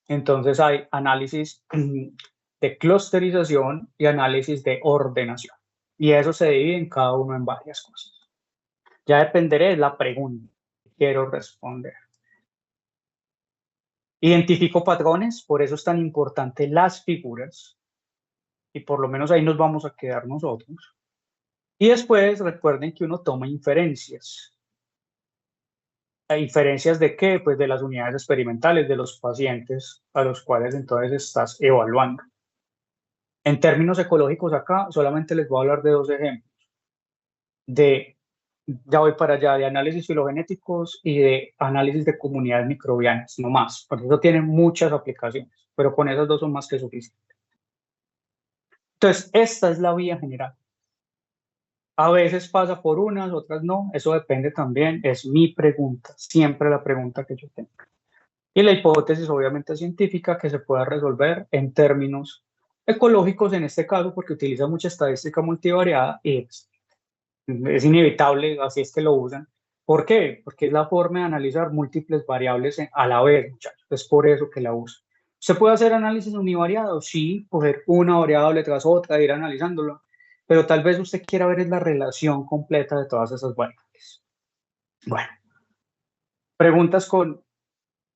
Entonces hay análisis de clusterización y análisis de ordenación. Y eso se divide en cada uno en varias cosas. Ya dependeré de la pregunta que quiero responder. Identifico patrones, por eso es tan importante las figuras. Y por lo menos ahí nos vamos a quedar nosotros. Y después recuerden que uno toma inferencias. ¿Inferencias de qué? Pues de las unidades experimentales de los pacientes a los cuales entonces estás evaluando. En términos ecológicos acá solamente les voy a hablar de dos ejemplos. Ya voy para allá, de análisis filogenéticos y de análisis de comunidades microbianas, no más. Por eso tienen muchas aplicaciones, pero con esas dos son más que suficientes. Entonces, esta es la vía general. A veces pasa por unas, otras no, eso depende también, es mi pregunta, siempre la pregunta que yo tengo. Y la hipótesis obviamente científica que se pueda resolver en términos ecológicos en este caso, porque utiliza mucha estadística multivariada y es inevitable, así es que lo usan. ¿Por qué? Porque es la forma de analizar múltiples variables a la vez, muchachos. Es por eso que la usan. ¿Se puede hacer análisis univariado? Sí, coger una variable tras otra e ir analizándolo. Pero tal vez usted quiera ver la relación completa de todas esas variables. Bueno, preguntas con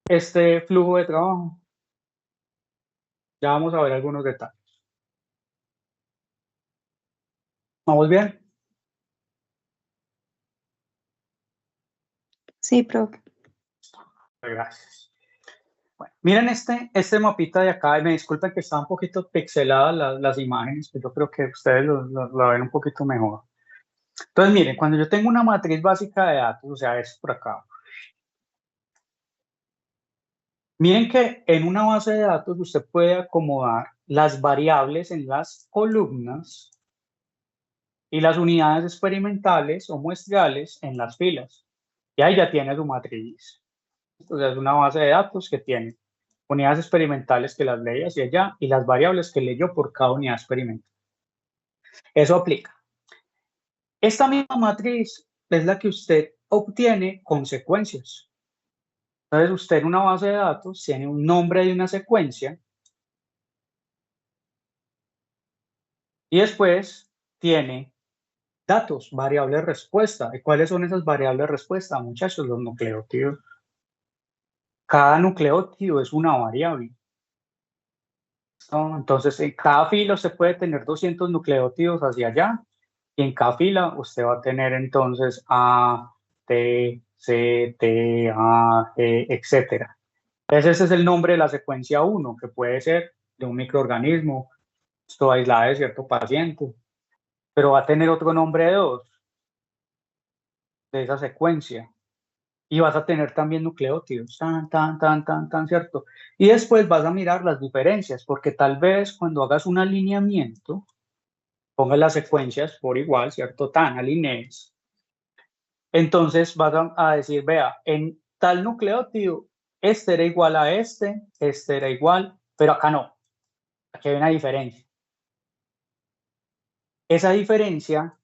este flujo de trabajo. Ya vamos a ver algunos detalles. ¿Vamos bien? Sí, profe. Gracias. Bueno, miren este mapita de acá, y me disculpen que está un poquito pixeladas las imágenes, pero yo creo que ustedes lo ven un poquito mejor. Entonces, miren, cuando yo tengo una matriz básica de datos, o sea, es por acá. Miren que en una base de datos usted puede acomodar las variables en las columnas y las unidades experimentales o muestrales en las filas. Y ahí ya tiene su matriz. Entonces, es una base de datos que tiene unidades experimentales que las lee hacia allá y las variables que leyó por cada unidad experimental. Eso aplica. Esta misma matriz es la que usted obtiene consecuencias. Entonces, usted en una base de datos tiene un nombre de una secuencia y después tiene datos, variables respuesta. ¿Y cuáles son esas variables respuesta, muchachos? Los nucleótidos. Cada nucleótido es una variable. ¿No? Entonces, en cada fila usted puede tener 200 nucleótidos hacia allá y en cada fila usted va a tener entonces A, T, C, T, A, G, etcétera. Entonces, ese es el nombre de la secuencia 1, que puede ser de un microorganismo, esto aislado de cierto paciente, pero va a tener otro nombre de 2 de esa secuencia. Y vas a tener también nucleótidos, tan, ¿cierto? Y después vas a mirar las diferencias, porque tal vez cuando hagas un alineamiento, pongas las secuencias por igual, ¿cierto? Tan alinees. Entonces vas a decir, vea, en tal nucleótido, este era igual a este era igual, pero acá no. Aquí hay una diferencia. Esa diferencia,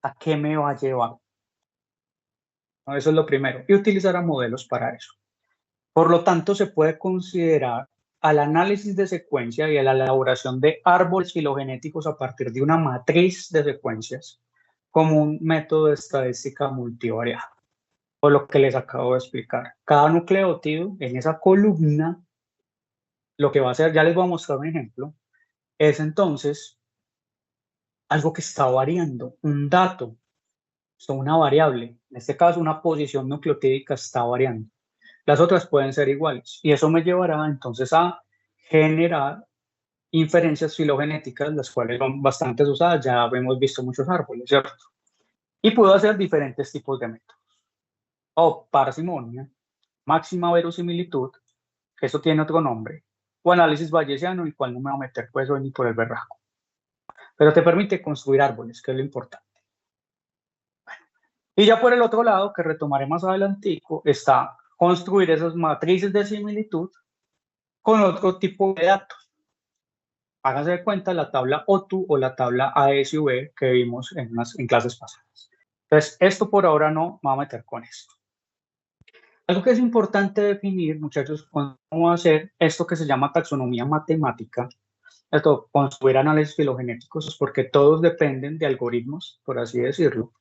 ¿a qué me va a llevar? ¿No? Eso es lo primero. Y utilizar a modelos para eso. Por lo tanto, se puede considerar al análisis de secuencia y a la elaboración de árboles filogenéticos a partir de una matriz de secuencias como un método de estadística multivariada, por lo que les acabo de explicar. Cada nucleótido en esa columna, lo que va a hacer, ya les voy a mostrar un ejemplo, es entonces algo que está variando, un dato, o una variable, en este caso una posición nucleotídica está variando. Las otras pueden ser iguales y eso me llevará entonces a generar inferencias filogenéticas, las cuales son bastante usadas, ya hemos visto muchos árboles, ¿cierto? Y puedo hacer diferentes tipos de métodos. O parsimonia, máxima verosimilitud, que eso tiene otro nombre, o análisis bayesiano, el cual no me voy a meter pues hoy ni por el berraco. Pero te permite construir árboles, que es lo importante. Y ya por el otro lado, que retomaré más adelantico, está construir esas matrices de similitud con otro tipo de datos. Háganse de cuenta la tabla OTU o la tabla ASV que vimos en clases pasadas. Entonces, esto por ahora no me voy a meter con esto. Algo que es importante definir, muchachos, cómo hacer esto que se llama taxonomía matemática, esto, construir análisis filogenéticos, porque todos dependen de algoritmos, por así decirlo,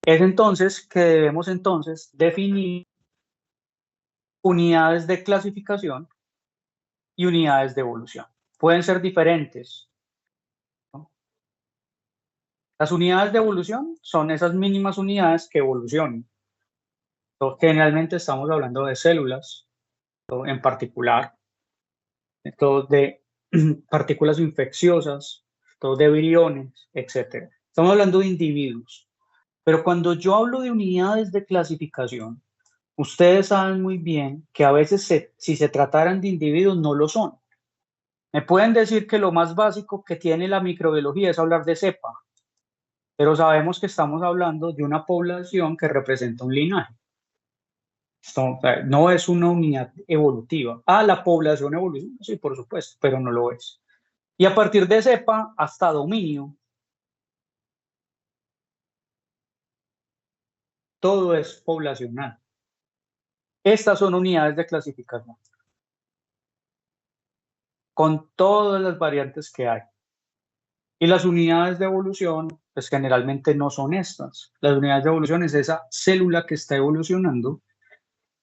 es entonces que debemos entonces definir unidades de clasificación y unidades de evolución. Pueden ser diferentes, ¿no? Las unidades de evolución son esas mínimas unidades que evolucionan. Entonces, generalmente estamos hablando de células, en particular, de partículas infecciosas, de viriones, etc. Estamos hablando de individuos. Pero cuando yo hablo de unidades de clasificación, ustedes saben muy bien que a veces si se trataran de individuos no lo son. Me pueden decir que lo más básico que tiene la microbiología es hablar de cepa, pero sabemos que estamos hablando de una población que representa un linaje. Esto, no es una unidad evolutiva. Ah, la población evoluciona, sí, por supuesto, pero no lo es. Y a partir de cepa hasta dominio, todo es poblacional. Estas son unidades de clasificación, con todas las variantes que hay. Y las unidades de evolución, pues generalmente no son estas. Las unidades de evolución es esa célula que está evolucionando,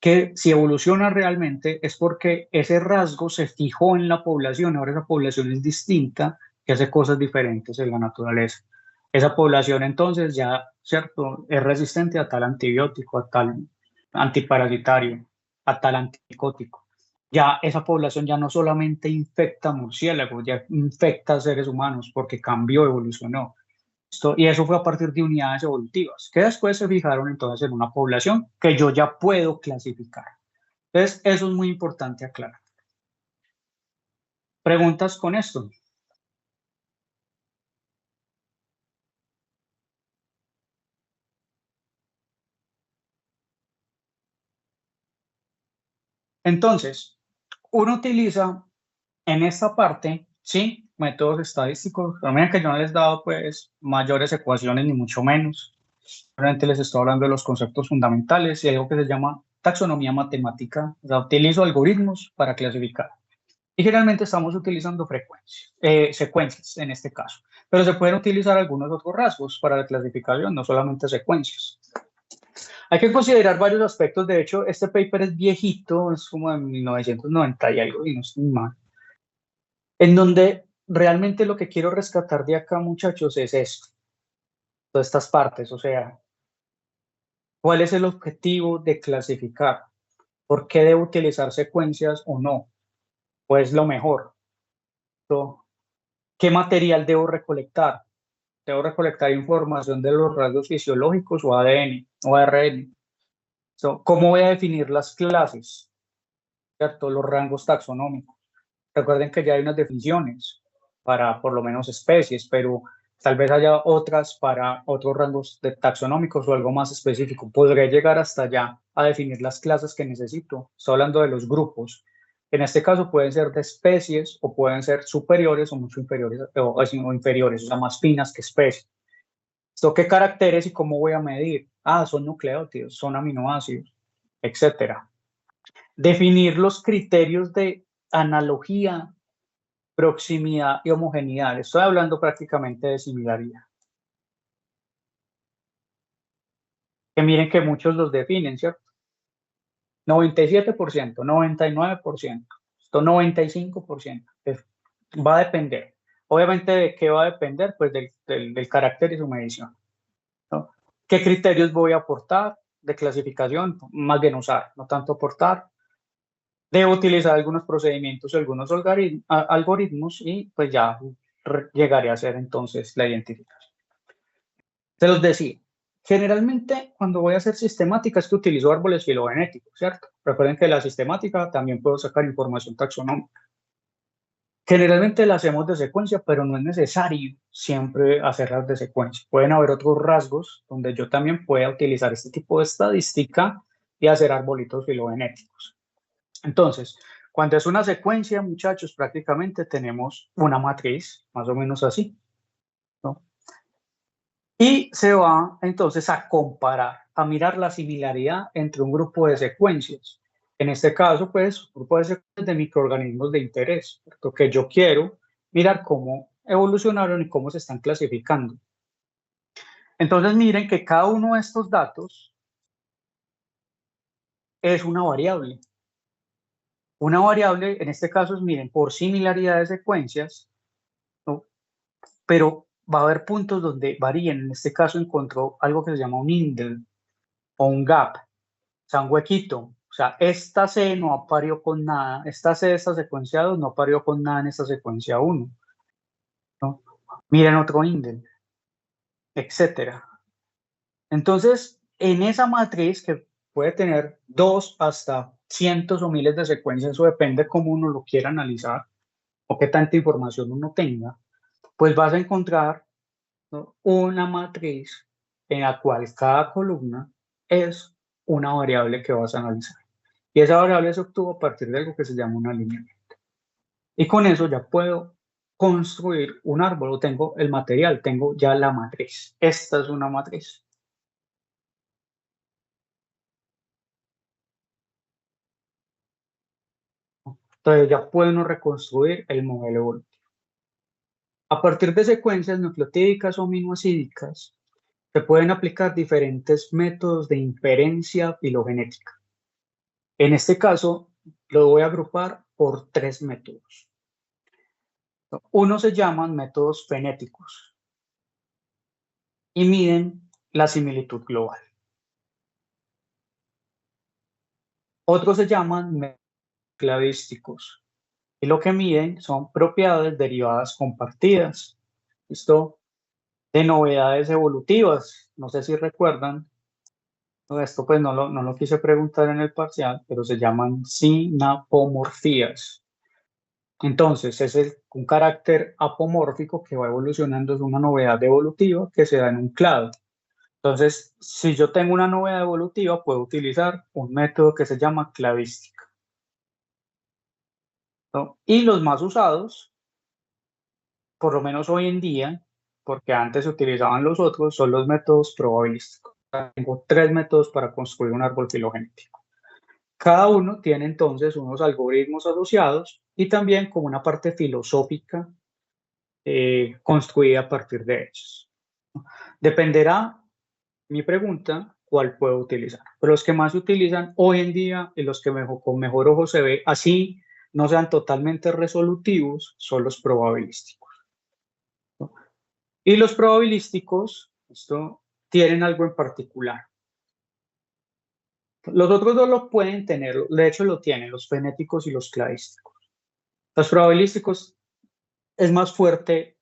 que si evoluciona realmente es porque ese rasgo se fijó en la población, ahora esa población es distinta, que hace cosas diferentes en la naturaleza. Esa población entonces ya, ¿cierto? Es resistente a tal antibiótico, a tal antiparasitario, a tal antimicótico. Ya esa población ya no solamente infecta murciélagos, ya infecta seres humanos porque cambió, evolucionó. Y eso fue a partir de unidades evolutivas, que después se fijaron entonces en una población que yo ya puedo clasificar. Entonces, eso es muy importante aclarar. ¿Preguntas con esto? Entonces, uno utiliza en esta parte, sí, métodos estadísticos. También que yo no les he dado pues mayores ecuaciones ni mucho menos. Realmente les estoy hablando de los conceptos fundamentales y algo que se llama taxonomía matemática. O sea, utilizo algoritmos para clasificar. Y generalmente estamos utilizando secuencias en este caso. Pero se pueden utilizar algunos otros rasgos para la clasificación, no solamente secuencias. Hay que considerar varios aspectos. De hecho, este paper es viejito, es como de 1990 y algo, y no estoy mal. En donde realmente lo que quiero rescatar de acá, muchachos, es esto. Todas estas partes, o sea, ¿cuál es el objetivo de clasificar? ¿Por qué debo utilizar secuencias o no? Pues lo mejor. ¿Qué material debo recolectar? Debo recolectar información de los rasgos fisiológicos o ADN o ARN. ¿Cómo voy a definir las clases? ¿Cierto? Los rangos taxonómicos. Recuerden que ya hay unas definiciones para por lo menos especies, pero tal vez haya otras para otros rangos taxonómicos o algo más específico. Podré llegar hasta allá a definir las clases que necesito. Estoy hablando de los grupos. En este caso pueden ser de especies o pueden ser superiores o mucho inferiores o inferiores, o sea, más finas que especies. ¿Esto qué caracteres y cómo voy a medir? Ah, son nucleótidos, son aminoácidos, etcétera. Definir los criterios de analogía, proximidad y homogeneidad. Estoy hablando prácticamente de similaridad. Que miren que muchos los definen, ¿cierto? 97%, 99%, esto 95%. Va a depender. Obviamente, ¿de qué va a depender? Pues del carácter y su medición, ¿no? ¿Qué criterios voy a aportar de clasificación? Más bien usar, no tanto aportar. Debo utilizar algunos procedimientos, algunos algoritmos y pues ya llegaré a hacer entonces la identificación. Se los decía, generalmente cuando voy a hacer sistemática es que utilizo árboles filogenéticos, ¿cierto? Recuerden que la sistemática también puedo sacar información taxonómica. Generalmente la hacemos de secuencia, pero no es necesario siempre hacerlas de secuencia. Pueden haber otros rasgos donde yo también pueda utilizar este tipo de estadística y hacer arbolitos filogenéticos. Entonces, cuando es una secuencia, muchachos, prácticamente tenemos una matriz, más o menos así, ¿no? Y se va entonces a comparar, a mirar la similaridad entre un grupo de secuencias. En este caso, pues, un grupo de secuencias de microorganismos de interés, ¿cierto? Que yo quiero mirar cómo evolucionaron y cómo se están clasificando. Entonces, miren que cada uno de estos datos es una variable. Una variable, en este caso, es, miren, por similaridad de secuencias, ¿no? Pero va a haber puntos donde varíen. En este caso encontró algo que se llama un indel o un gap, o sea, un huequito. O sea, esta C no parió con nada, esta C de esta secuencia 2 no parió con nada en esta secuencia 1, ¿no? Miren otro indel, etcétera. Entonces, en esa matriz que puede tener 2 hasta cientos o miles de secuencias, eso depende cómo uno lo quiera analizar o qué tanta información uno tenga, pues vas a encontrar, ¿no?, una matriz en la cual cada columna es una variable que vas a analizar. Y esa variable se obtuvo a partir de algo que se llama un alineamiento. Y con eso ya puedo construir un árbol, o tengo el material, tengo ya la matriz. Esta es una matriz. Entonces ya puedo uno reconstruir el modelo evolutivo. A partir de secuencias nucleotídicas o aminoácidicas, se pueden aplicar diferentes métodos de inferencia filogenética. En este caso, lo voy a agrupar por 3 métodos. Uno se llaman métodos fenéticos. y miden la similitud global. Otros se llaman cladísticos y lo que miden son propiedades derivadas compartidas. Esto de novedades evolutivas, no sé si recuerdan, esto pues no lo quise preguntar en el parcial, pero se llaman sinapomorfías. Entonces, es un carácter apomórfico que va evolucionando, es una novedad evolutiva que se da en un clado. Entonces, si yo tengo una novedad evolutiva, puedo utilizar un método que se llama cladística, ¿no? Y los más usados, por lo menos hoy en día, porque antes se utilizaban los otros, son los métodos probabilísticos. Tengo 3 métodos para construir un árbol filogenético. Cada uno tiene entonces unos algoritmos asociados y también como una parte filosófica construida a partir de ellos. Dependerá, mi pregunta, cuál puedo utilizar. Pero los que más se utilizan hoy en día y los que con mejor ojo se ve, así no sean totalmente resolutivos, son los probabilísticos, ¿no? Y los probabilísticos, esto, tienen algo en particular. Los otros dos lo pueden tener, de hecho lo tienen, los fenéticos y los cladísticos. Los probabilísticos es más fuerte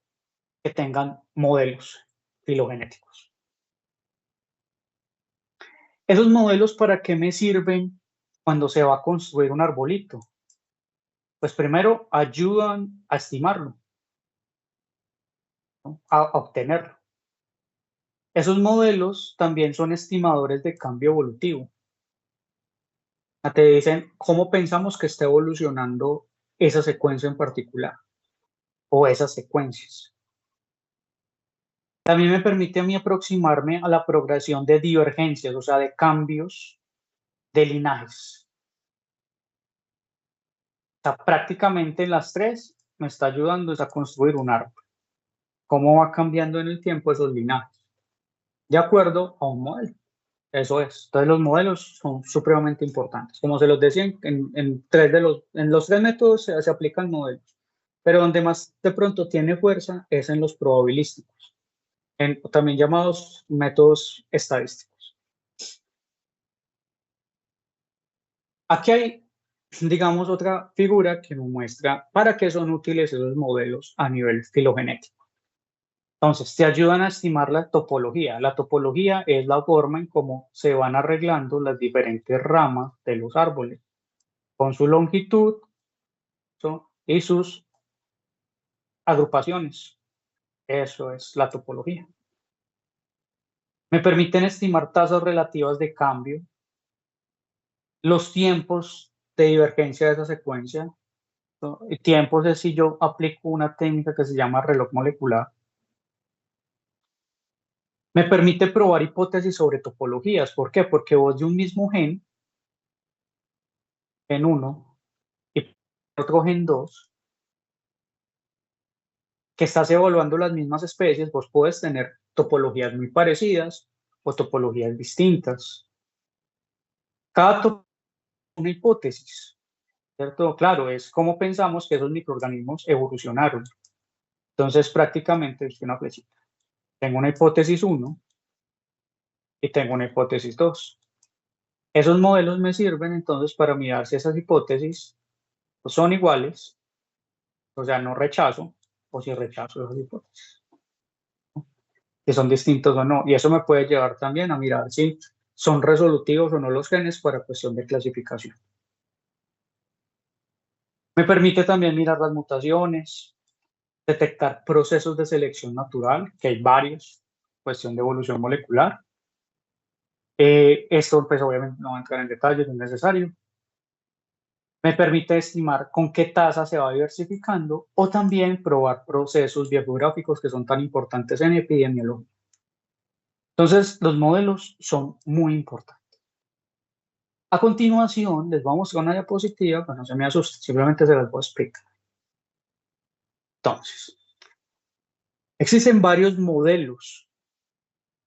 que tengan modelos filogenéticos. ¿Esos modelos para qué me sirven cuando se va a construir un arbolito? Pues primero ayudan a estimarlo, ¿no? A obtenerlo. Esos modelos también son estimadores de cambio evolutivo. Te dicen cómo pensamos que está evolucionando esa secuencia en particular o esas secuencias. También me permite a mí aproximarme a la progresión de divergencias, o sea, de cambios de linajes. O sea, prácticamente en las 3 me está ayudando a construir un árbol. Cómo va cambiando en el tiempo esos linajes, de acuerdo a un modelo. Eso es. Entonces los modelos son supremamente importantes. Como se los decía, en los 3 métodos se aplican modelos, pero donde más de pronto tiene fuerza es en los probabilísticos, también llamados métodos estadísticos. Aquí hay, digamos, otra figura que nos muestra para qué son útiles esos modelos a nivel filogenético. Entonces, te ayudan a estimar la topología. La topología es la forma en cómo se van arreglando las diferentes ramas de los árboles, con su longitud, ¿so?, y sus agrupaciones. Eso es la topología. Me permiten estimar tasas relativas de cambio, los tiempos de divergencia de esa secuencia, ¿no? Y tiempos es si yo aplico una técnica que se llama reloj molecular. Me permite probar hipótesis sobre topologías. ¿Por qué? Porque vos de un mismo gen 1 y otro gen 2, que estás evaluando las mismas especies, vos puedes tener topologías muy parecidas o topologías distintas. Cada topología es una hipótesis, ¿cierto? Claro, es como pensamos que esos microorganismos evolucionaron. Entonces, prácticamente es una flechita. Tengo una hipótesis 1 y tengo una hipótesis 2. Esos modelos me sirven entonces para mirar si esas hipótesis son iguales, o sea, no rechazo, o si rechazo esas hipótesis, que son distintos o no. Y eso me puede llevar también a mirar si son resolutivos o no los genes para cuestión de clasificación. Me permite también mirar las mutaciones, detectar procesos de selección natural, que hay varios, cuestión de evolución molecular. Esto pues obviamente no va a entrar en detalles, no es necesario. Me permite estimar con qué tasa se va diversificando o también probar procesos biográficos que son tan importantes en epidemiología. Entonces, los modelos son muy importantes. A continuación, les voy a mostrar una diapositiva, pero no se me asusten, simplemente se las voy a explicar. Entonces, existen varios modelos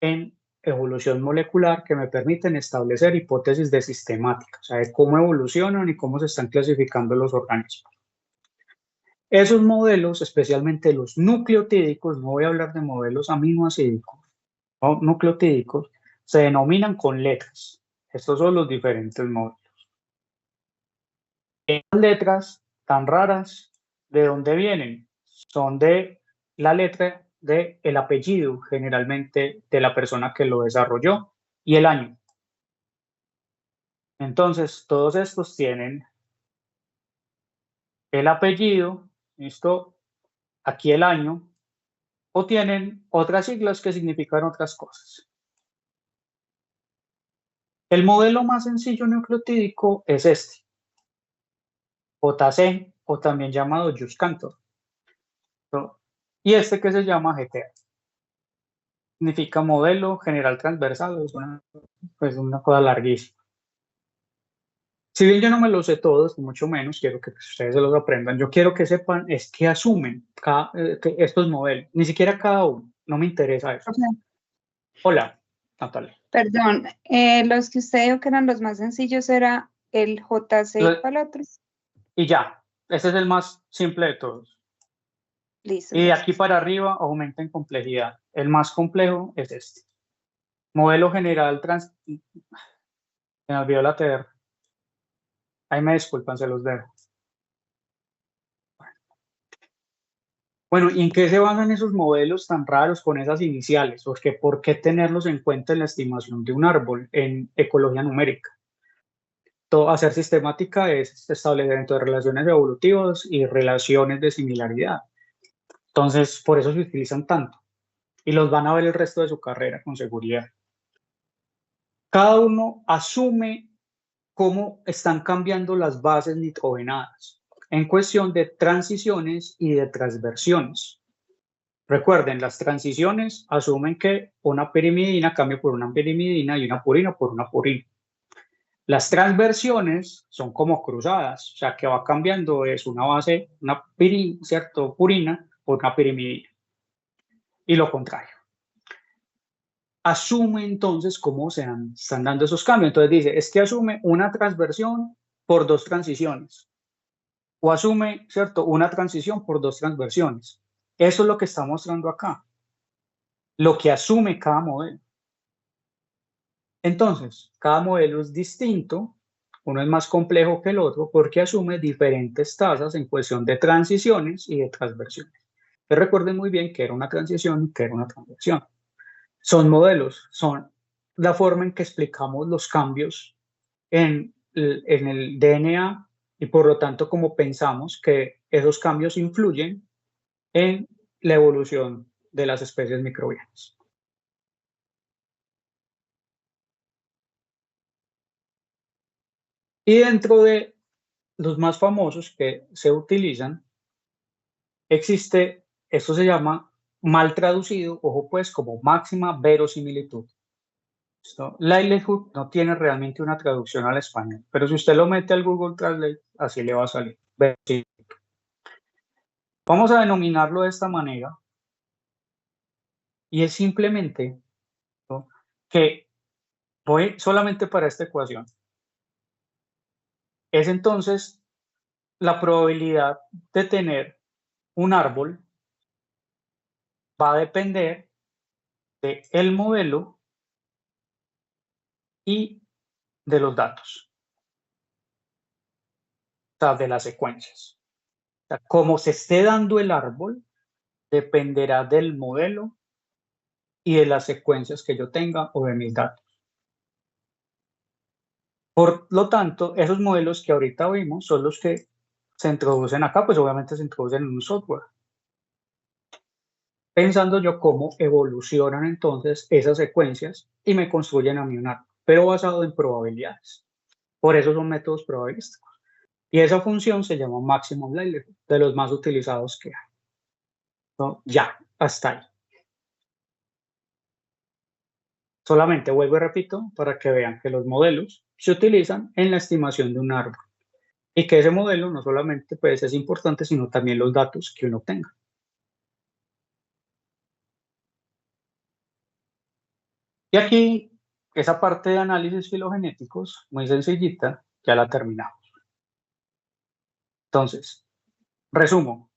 en evolución molecular que me permiten establecer hipótesis de sistemática, o sea, de cómo evolucionan y cómo se están clasificando los organismos. Esos modelos, especialmente los nucleotídicos, no voy a hablar de modelos aminoácidos, o nucleotídicos se denominan con letras. Estos son los diferentes modelos. Estas letras tan raras, ¿de dónde vienen? Son de la letra del apellido, generalmente de la persona que lo desarrolló, y el año. Entonces, todos estos tienen el apellido, ¿listo? Aquí el año, o tienen otras siglas que significan otras cosas. El modelo más sencillo nucleotídico es este, JC, o también llamado Jus Cantor, ¿no? Y este que se llama GTA. Significa modelo general transversal, es una cosa larguísima. Si bien yo no me lo sé todos, mucho menos quiero que ustedes se los aprendan, yo quiero que sepan es que asumen que estos modelos, ni siquiera cada uno, no me interesa eso. Okay. Hola, Natalia. Perdón, los que usted dijo que eran los más sencillos era el JC para el otro. Y ya, ese es el más simple de todos. Listo. Y de aquí para arriba aumenta en complejidad. El más complejo es este. Modelo general me olvidó la TR. Ahí me disculpan, se los dejo. Bueno, ¿y en qué se basan esos modelos tan raros con esas iniciales? Porque ¿por qué tenerlos en cuenta en la estimación de un árbol en ecología numérica? Hacer sistemática es establecer entre relaciones evolutivas y relaciones de similaridad. Entonces, por eso se utilizan tanto. Y los van a ver el resto de su carrera con seguridad. Cada uno asume cómo están cambiando las bases nitrogenadas en cuestión de transiciones y de transversiones. Recuerden, las transiciones asumen que una pirimidina cambia por una pirimidina y una purina por una purina. Las transversiones son como cruzadas, o sea que va cambiando, es una base, una pirina, ¿cierto? Purina por una pirimidina. Y lo contrario. Asume entonces cómo se están dando esos cambios. Entonces dice, es que asume una transversión por dos transiciones. O asume, ¿cierto? Una transición por dos transversiones. Eso es lo que está mostrando acá. Lo que asume cada modelo. Entonces, cada modelo es distinto, uno es más complejo que el otro porque asume diferentes tasas en cuestión de transiciones y de transversiones. Pero recuerden muy bien que era una transición y que era una transversión. Son modelos, son la forma en que explicamos los cambios en el DNA y por lo tanto como pensamos que esos cambios influyen en la evolución de las especies microbianas. Y dentro de los más famosos que se utilizan, existe, esto se llama mal traducido, ojo pues, como máxima verosimilitud. Likelihood no tiene realmente una traducción al español, pero si usted lo mete al Google Translate, así le va a salir. Vamos a denominarlo de esta manera y es simplemente, ¿no?, que voy solamente para esta ecuación. Es entonces la probabilidad de tener un árbol va a depender del modelo y de los datos, o sea, de las secuencias. O sea, como se esté dando el árbol, dependerá del modelo y de las secuencias que yo tenga o de mis datos. Por lo tanto, esos modelos que ahorita vimos son los que se introducen acá, pues obviamente se introducen en un software. Pensando yo cómo evolucionan entonces esas secuencias y me construyen a mí un árbol, pero basado en probabilidades. Por eso son métodos probabilísticos. Y esa función se llama maximum likelihood, de los más utilizados que hay. ¿No? Ya, hasta ahí. Solamente vuelvo y repito para que vean que los modelos se utilizan en la estimación de un árbol y que ese modelo no solamente pues, es importante, sino también los datos que uno tenga. Y aquí, esa parte de análisis filogenéticos, muy sencillita, ya la terminamos. Entonces, resumo.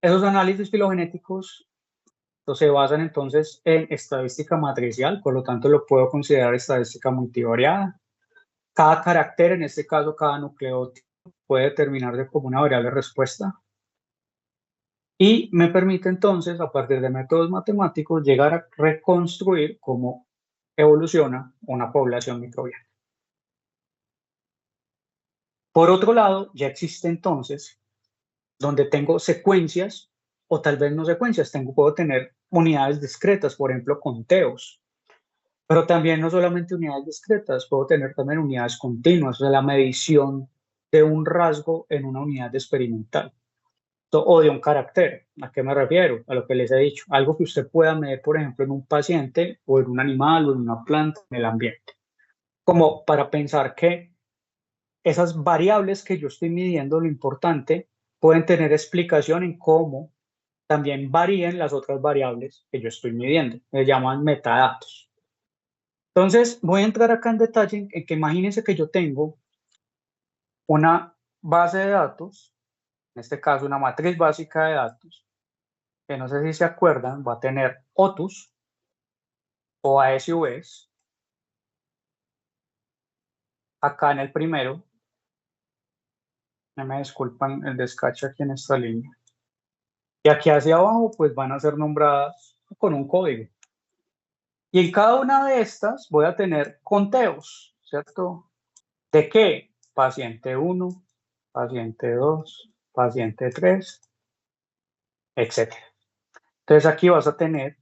Esos análisis filogenéticos Entonces se basan entonces en estadística matricial, por lo tanto lo puedo considerar estadística multivariada. Cada carácter, en este caso cada nucleótido, puede determinarse como una variable respuesta. Y me permite entonces, a partir de métodos matemáticos, llegar a reconstruir cómo evoluciona una población microbiana. Por otro lado, ya existe entonces, donde tengo secuencias, o tal vez no secuencias, puedo tener unidades discretas, por ejemplo, conteos. Pero también no solamente unidades discretas, puedo tener también unidades continuas, o sea, la medición de un rasgo en una unidad experimental o de un carácter. ¿A qué me refiero? A lo que les he dicho, algo que usted pueda medir, por ejemplo, en un paciente o en un animal o en una planta, en el ambiente. Como para pensar que esas variables que yo estoy midiendo, lo importante, pueden tener explicación en cómo también varían las otras variables que yo estoy midiendo. Se llaman metadatos. Entonces, voy a entrar acá en detalle en que imagínense que yo tengo una base de datos, en este caso una matriz básica de datos, que no sé si se acuerdan, va a tener OTUs o ASUs. Acá en el primero, me disculpan el descache aquí en esta línea. Y aquí hacia abajo, pues van a ser nombradas con un código. Y en cada una de estas voy a tener conteos, ¿cierto? ¿De qué? Paciente 1, paciente 2, paciente 3, etc. Entonces aquí vas a tener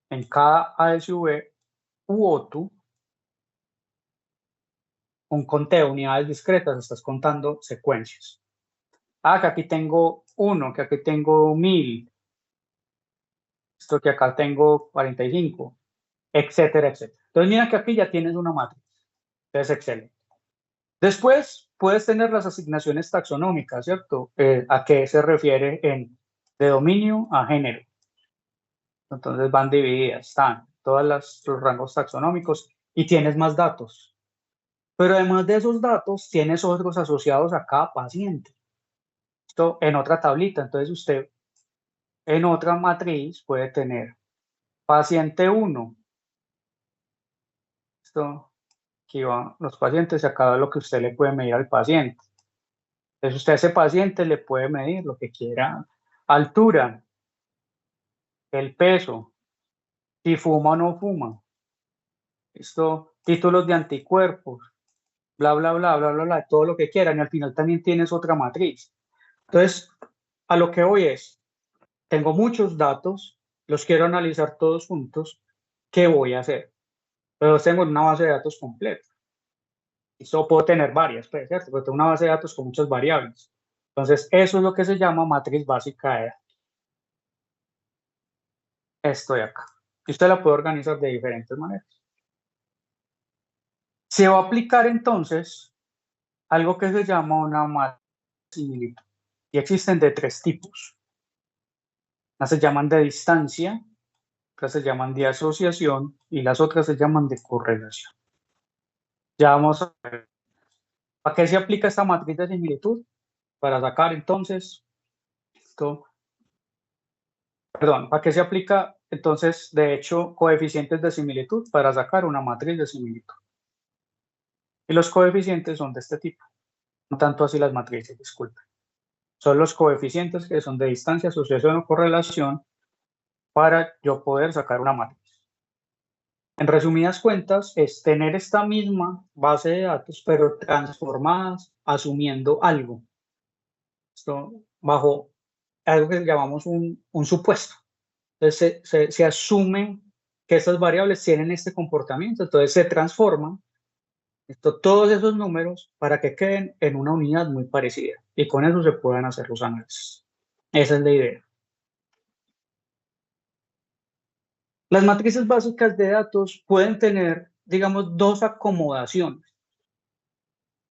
en cada ASV u OTU un conteo, unidades discretas, estás contando secuencias. Ah, que aquí tengo 1, que aquí tengo 1000, esto que acá tengo 45, etcétera, etcétera. Entonces mira que aquí ya tienes una matriz. Entonces, excelente. Después puedes tener las asignaciones taxonómicas, ¿cierto? ¿A qué se refiere de dominio a género? Entonces van divididas, están todos los rangos taxonómicos y tienes más datos. Pero además de esos datos, tienes otros asociados a cada paciente. Esto en otra tablita. Entonces usted en otra matriz puede tener paciente 1. Esto aquí van los pacientes y acá lo que usted le puede medir al paciente. Entonces usted a ese paciente le puede medir lo que quiera. Altura, el peso, si fuma o no fuma. Esto, títulos de anticuerpos, bla, bla, bla, bla, bla, bla, todo lo que quieran. Y al final también tienes otra matriz. Entonces, a lo que voy es, tengo muchos datos, los quiero analizar todos juntos. ¿Qué voy a hacer? Pero tengo una base de datos completa. Esto puedo tener varias, pues, ¿cierto? Pero tengo una base de datos con muchas variables. Entonces, eso es lo que se llama matriz básica de datos. Esto de acá. Y usted la puede organizar de diferentes maneras. Se va a aplicar entonces algo que se llama una matriz de similitud. Y existen de 3 tipos. Las se llaman de distancia, otras se llaman de asociación y las otras se llaman de correlación. Ya vamos a ver. ¿Para qué se aplica esta matriz de similitud? Para sacar entonces esto. Perdón, ¿para qué se aplica entonces, de hecho, coeficientes de similitud? Para sacar una matriz de similitud. Y los coeficientes son de este tipo. No tanto así las matrices, disculpen. Son los coeficientes que son de distancia, asociación o correlación para yo poder sacar una matriz. En resumidas cuentas, es tener esta misma base de datos, pero transformadas, asumiendo algo. Esto bajo algo que llamamos un supuesto. Entonces se asume que estas variables tienen este comportamiento, entonces se transforman todos esos números para que queden en una unidad muy parecida y con eso se puedan hacer los análisis. Esa es la idea. Las matrices básicas de datos pueden tener, digamos, 2 acomodaciones.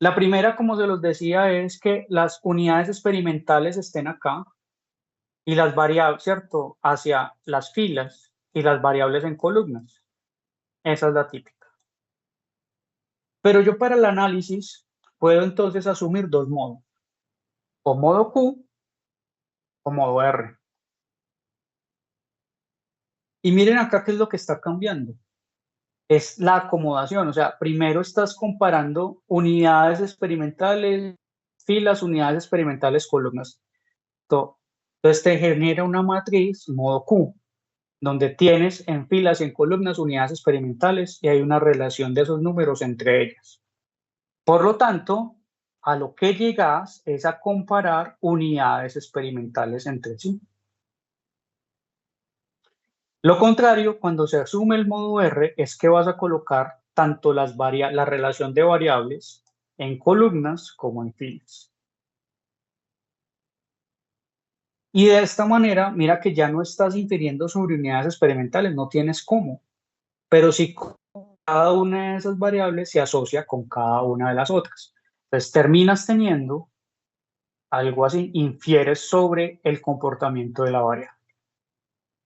La primera, como se los decía, es que las unidades experimentales estén acá y las variables, ¿cierto?, hacia las filas y las variables en columnas. Esa es la típica. Pero yo para el análisis puedo entonces asumir 2 modos, o modo Q o modo R. Y miren acá qué es lo que está cambiando. Es la acomodación, o sea, primero estás comparando unidades experimentales, filas, unidades experimentales, columnas. Entonces te genera una matriz modo Q, donde tienes en filas y en columnas unidades experimentales y hay una relación de esos números entre ellas. Por lo tanto, a lo que llegas es a comparar unidades experimentales entre sí. Lo contrario, cuando se asume el modo R, es que vas a colocar tanto la relación de variables en columnas como en filas. Y de esta manera, mira que ya no estás infiriendo sobre unidades experimentales, no tienes cómo, pero sí cada una de esas variables se asocia con cada una de las otras. Entonces terminas teniendo algo así, infieres sobre el comportamiento de la variable.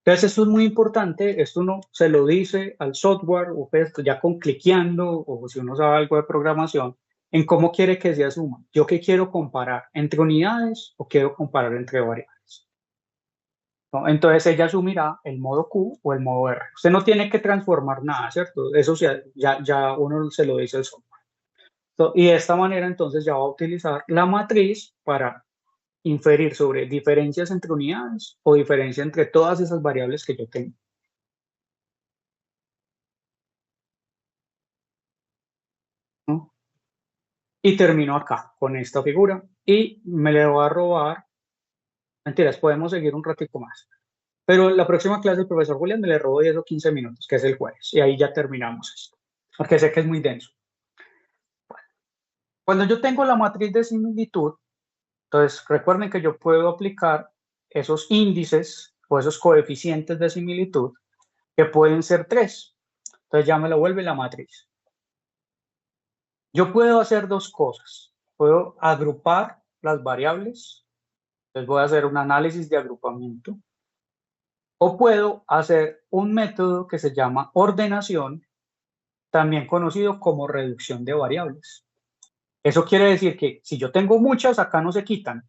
Entonces esto es muy importante, esto uno se lo dice al software, o pues ya con cliqueando, o si uno sabe algo de programación, en cómo quiere que se asuma. ¿Yo qué quiero comparar? ¿Entre unidades o quiero comparar entre variables? ¿No? Entonces ella asumirá el modo Q o el modo R. Usted no tiene que transformar nada, ¿cierto? Eso ya uno se lo dice al software. Y de esta manera entonces ya va a utilizar la matriz para inferir sobre diferencias entre unidades o diferencia entre todas esas variables que yo tengo. ¿No? Y termino acá con esta figura y me le voy a robar, mentiras, podemos seguir un ratico más. Pero la próxima clase el profesor Julián me le robo 10 o 15 minutos, que es el jueves, y ahí ya terminamos esto, porque sé que es muy denso. Cuando yo tengo la matriz de similitud, entonces recuerden que yo puedo aplicar esos índices o esos coeficientes de similitud, que pueden ser 3. Entonces ya me lo vuelve la matriz. Yo puedo hacer dos cosas. Puedo agrupar las variables. Entonces voy a hacer un análisis de agrupamiento. O puedo hacer un método que se llama ordenación, también conocido como reducción de variables. Eso quiere decir que si yo tengo muchas, acá no se quitan,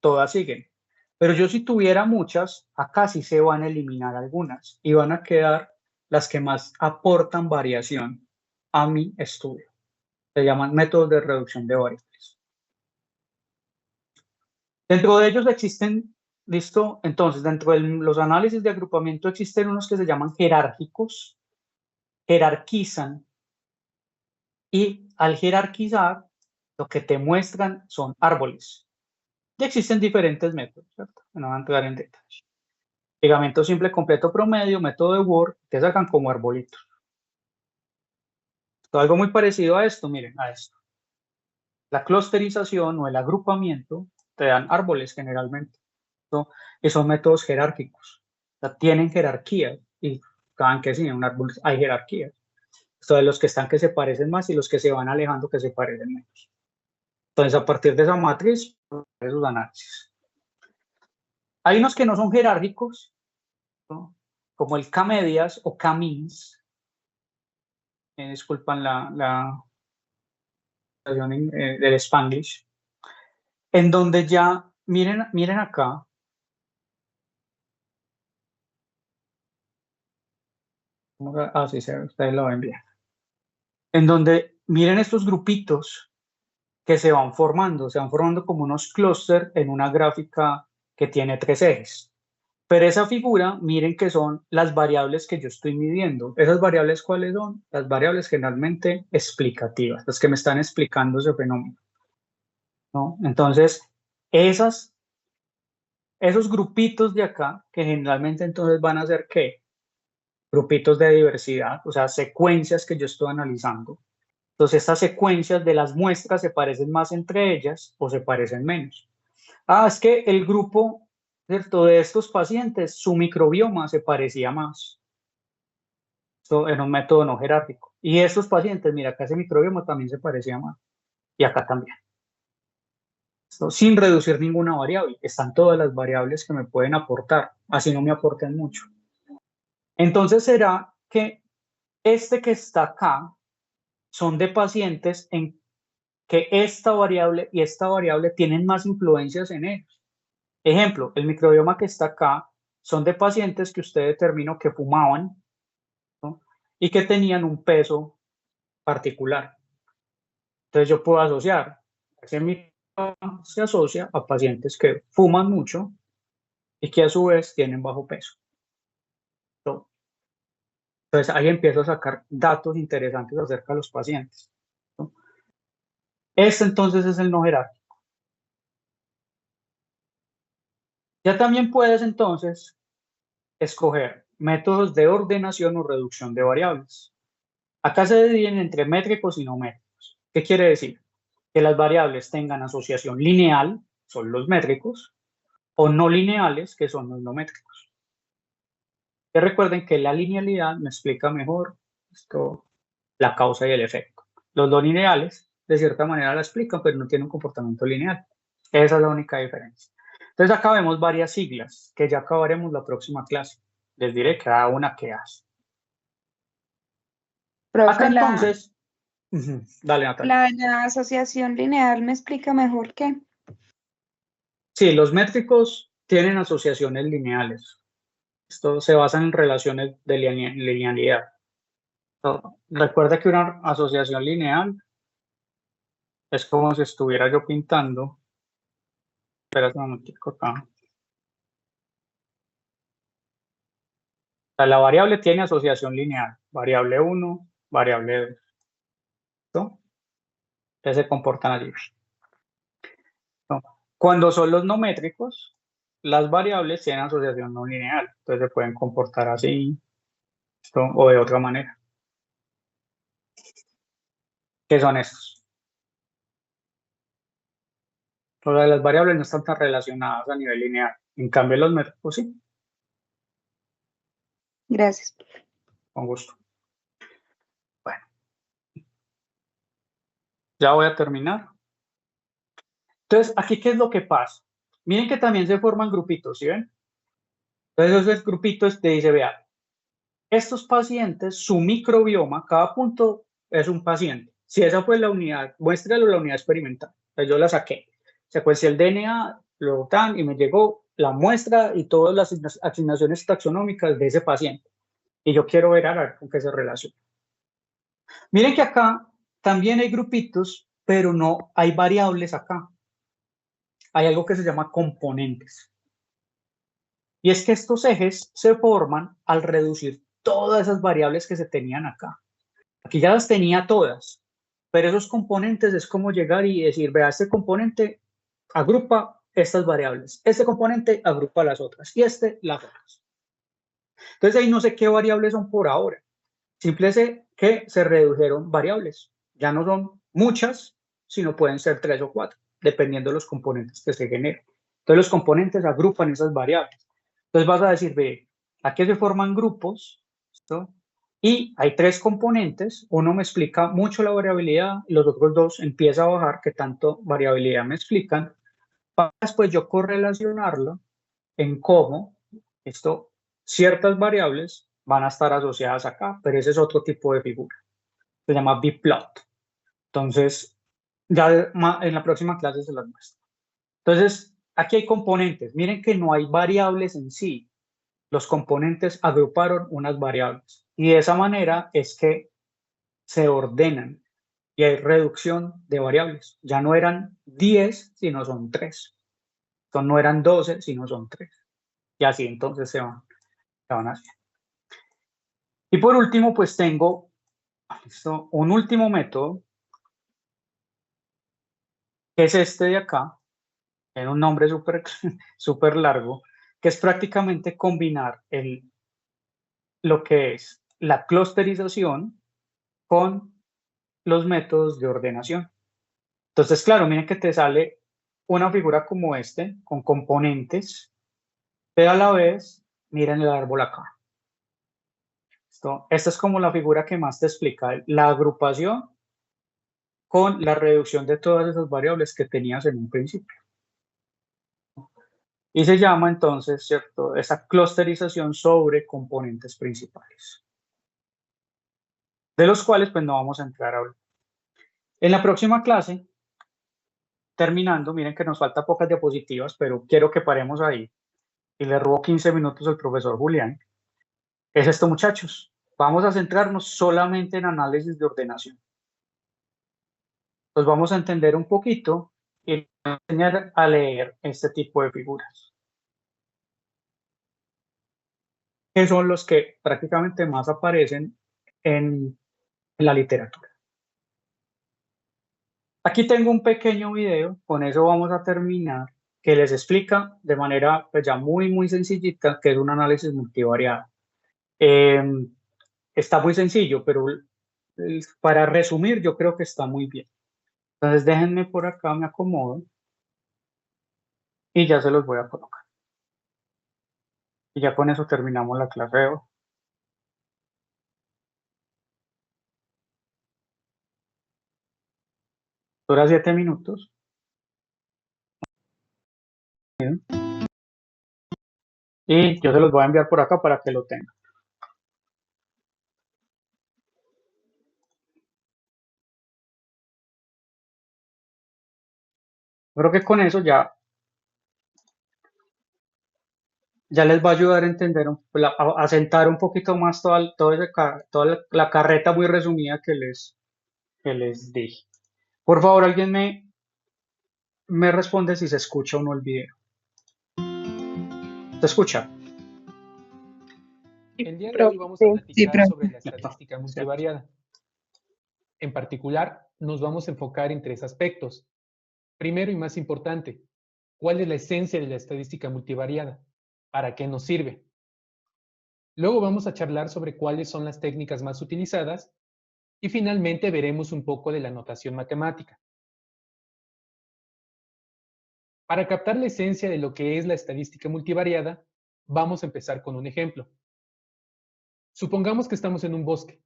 todas siguen. Pero yo si tuviera muchas, acá sí se van a eliminar algunas y van a quedar las que más aportan variación a mi estudio. Se llaman métodos de reducción de variables. Dentro de ellos existen, listo, entonces dentro de los análisis de agrupamiento existen unos que se llaman jerárquicos, jerarquizan, y al jerarquizar lo que te muestran son árboles. Y existen diferentes métodos, ¿cierto? No voy a entrar en detalle. Ligamento simple completo promedio, método de Word, te sacan como arbolitos. Algo muy parecido a esto, miren, a esto. La clusterización o el agrupamiento te dan árboles generalmente, ¿no? Y son métodos jerárquicos. O sea, tienen jerarquía y saben que sí, en un árbol hay jerarquía. Esto de los que están que se parecen más y los que se van alejando que se parecen menos. Entonces, a partir de esa matriz, esos análisis. Hay unos que no son jerárquicos, ¿no? Como el K-medias o K-means. Disculpan la del Spanglish, en donde ya, miren acá, sí, ustedes lo ven bien, en donde miren estos grupitos que se van formando como unos clústeres en una gráfica que tiene 3 ejes. Pero esa figura, miren que son las variables que yo estoy midiendo. ¿Esas variables cuáles son? Las variables generalmente explicativas, las que me están explicando ese fenómeno, ¿no? Entonces, esos grupitos de acá, que generalmente entonces van a ser ¿qué? Grupitos de diversidad, o sea, secuencias que yo estoy analizando. Entonces, estas secuencias de las muestras se parecen más entre ellas o se parecen menos. Es que el grupo, ¿cierto?, de estos pacientes, su microbioma se parecía más. Esto en un método no jerárquico. Y estos pacientes, mira, acá ese microbioma también se parecía más. Y acá también. Esto sin reducir ninguna variable. Están todas las variables que me pueden aportar, así no me aporten mucho. Entonces será que este que está acá son de pacientes en que esta variable y esta variable tienen más influencias en ellos. Ejemplo, el microbioma que está acá son de pacientes que usted determinó que fumaban, ¿no? Y que tenían un peso particular. Entonces yo puedo asociar, ese micro se asocia a pacientes que fuman mucho y que a su vez tienen bajo peso. Entonces ahí empiezo a sacar datos interesantes acerca de los pacientes, ¿no? Este entonces es el no jerárquico. Ya también puedes entonces escoger métodos de ordenación o reducción de variables. Acá se dividen entre métricos y no métricos. ¿Qué quiere decir? Que las variables tengan asociación lineal, son los métricos, o no lineales, que son los no métricos. Que recuerden que la linealidad me explica mejor esto, la causa y el efecto. Los no lineales, de cierta manera, la explican, pero no tienen un comportamiento lineal. Esa es la única diferencia. Entonces acá vemos varias siglas, que ya acabaremos la próxima clase. Les diré cada una que hace. Profe, Acá entonces, dale, Natalia. la asociación lineal me explica mejor que. Sí, los métricos tienen asociaciones lineales. Esto se basa en relaciones de linealidad. Recuerda que una asociación lineal es como si estuviera yo pintando. Espera un momentico acá. O sea, la variable tiene asociación lineal. Variable 1, variable 2. ¿No? Entonces se comportan así. ¿No? Cuando son los no métricos, las variables tienen asociación no lineal. Entonces se pueden comportar así, ¿no? O de otra manera. ¿Qué son estos? O sea, las variables no están tan relacionadas a nivel lineal. En cambio, los métricos sí. Gracias. Con gusto. Bueno. Ya voy a terminar. Entonces, aquí, ¿qué es lo que pasa? Miren que también se forman grupitos, ¿sí ven? Entonces, esos grupitos te dice, vea, estos pacientes, su microbioma, cada punto es un paciente. Si esa fue la unidad, muéstralo la unidad experimental. Entonces, yo la saqué. Secuencié el DNA, lo tan, y me llegó la muestra y todas las asignaciones taxonómicas de ese paciente. Y yo quiero ver a ver con qué se relaciona. Miren que acá también hay grupitos, pero no hay variables acá. Hay algo que se llama componentes. Y es que estos ejes se forman al reducir todas esas variables que se tenían acá. Aquí ya las tenía todas, pero esos componentes es como llegar y decir, vea, este componente agrupa estas variables, este componente agrupa las otras y este las otras. Entonces ahí no sé qué variables son por ahora. Simple sé que se redujeron variables. Ya no son muchas, sino pueden ser 3 o 4, dependiendo de los componentes que se generen. Entonces los componentes agrupan esas variables. Entonces vas a decir, ve, aquí se forman grupos, ¿listo? Y hay 3 componentes. Uno me explica mucho la variabilidad, y los otros 2 empieza a bajar, que tanto variabilidad me explican, para después yo correlacionarlo en cómo ciertas variables van a estar asociadas acá, pero ese es otro tipo de figura. Se llama biplot. Entonces, ya en la próxima clase se las muestro. Entonces, aquí hay componentes. Miren que no hay variables en sí. Los componentes agruparon unas variables. Y de esa manera es que se ordenan y hay reducción de variables. Ya no eran 10, sino son 3. Entonces, no eran 12, sino son 3. Y así entonces se van haciendo. Y por último, pues tengo un último método, que es este de acá, tiene un nombre súper largo, que es prácticamente combinar lo que es la clusterización con los métodos de ordenación. Entonces, claro, miren que te sale una figura como con componentes, pero a la vez, miren el árbol acá. Esta es como la figura que más te explica la agrupación con la reducción de todas esas variables que tenías en un principio. Y se llama entonces, ¿cierto?, esa clusterización sobre componentes principales, de los cuales pues no vamos a entrar ahora. En la próxima clase, terminando, miren que nos falta pocas diapositivas, pero quiero que paremos ahí. y le robó 15 minutos el profesor Julián, es esto, muchachos. Vamos a centrarnos solamente en análisis de ordenación. Pues vamos a entender un poquito y enseñar a leer este tipo de figuras, que son los que prácticamente más aparecen en la literatura. Aquí tengo un pequeño video, con eso vamos a terminar, que les explica de manera pues, ya muy sencillita qué es un análisis multivariado. Está muy sencillo, pero para resumir yo creo que está muy bien. Entonces déjenme por acá, me acomodo y ya se los voy a colocar. Y ya con eso terminamos la clase de hoy. Dura 7 minutos. Y yo se los voy a enviar por acá para que lo tengan. Creo que con eso ya les va a ayudar a entender, a sentar un poquito más toda la carreta muy resumida que les dije. Por favor, alguien me responde si se escucha o no el video. ¿Se escucha? El día de hoy vamos a platicar sobre la estadística multivariada. En particular, nos vamos a enfocar en 3 aspectos. Primero y más importante, ¿cuál es la esencia de la estadística multivariada? ¿Para qué nos sirve? Luego vamos a charlar sobre cuáles son las técnicas más utilizadas y finalmente veremos un poco de la notación matemática. Para captar la esencia de lo que es la estadística multivariada, vamos a empezar con un ejemplo. Supongamos que estamos en un bosque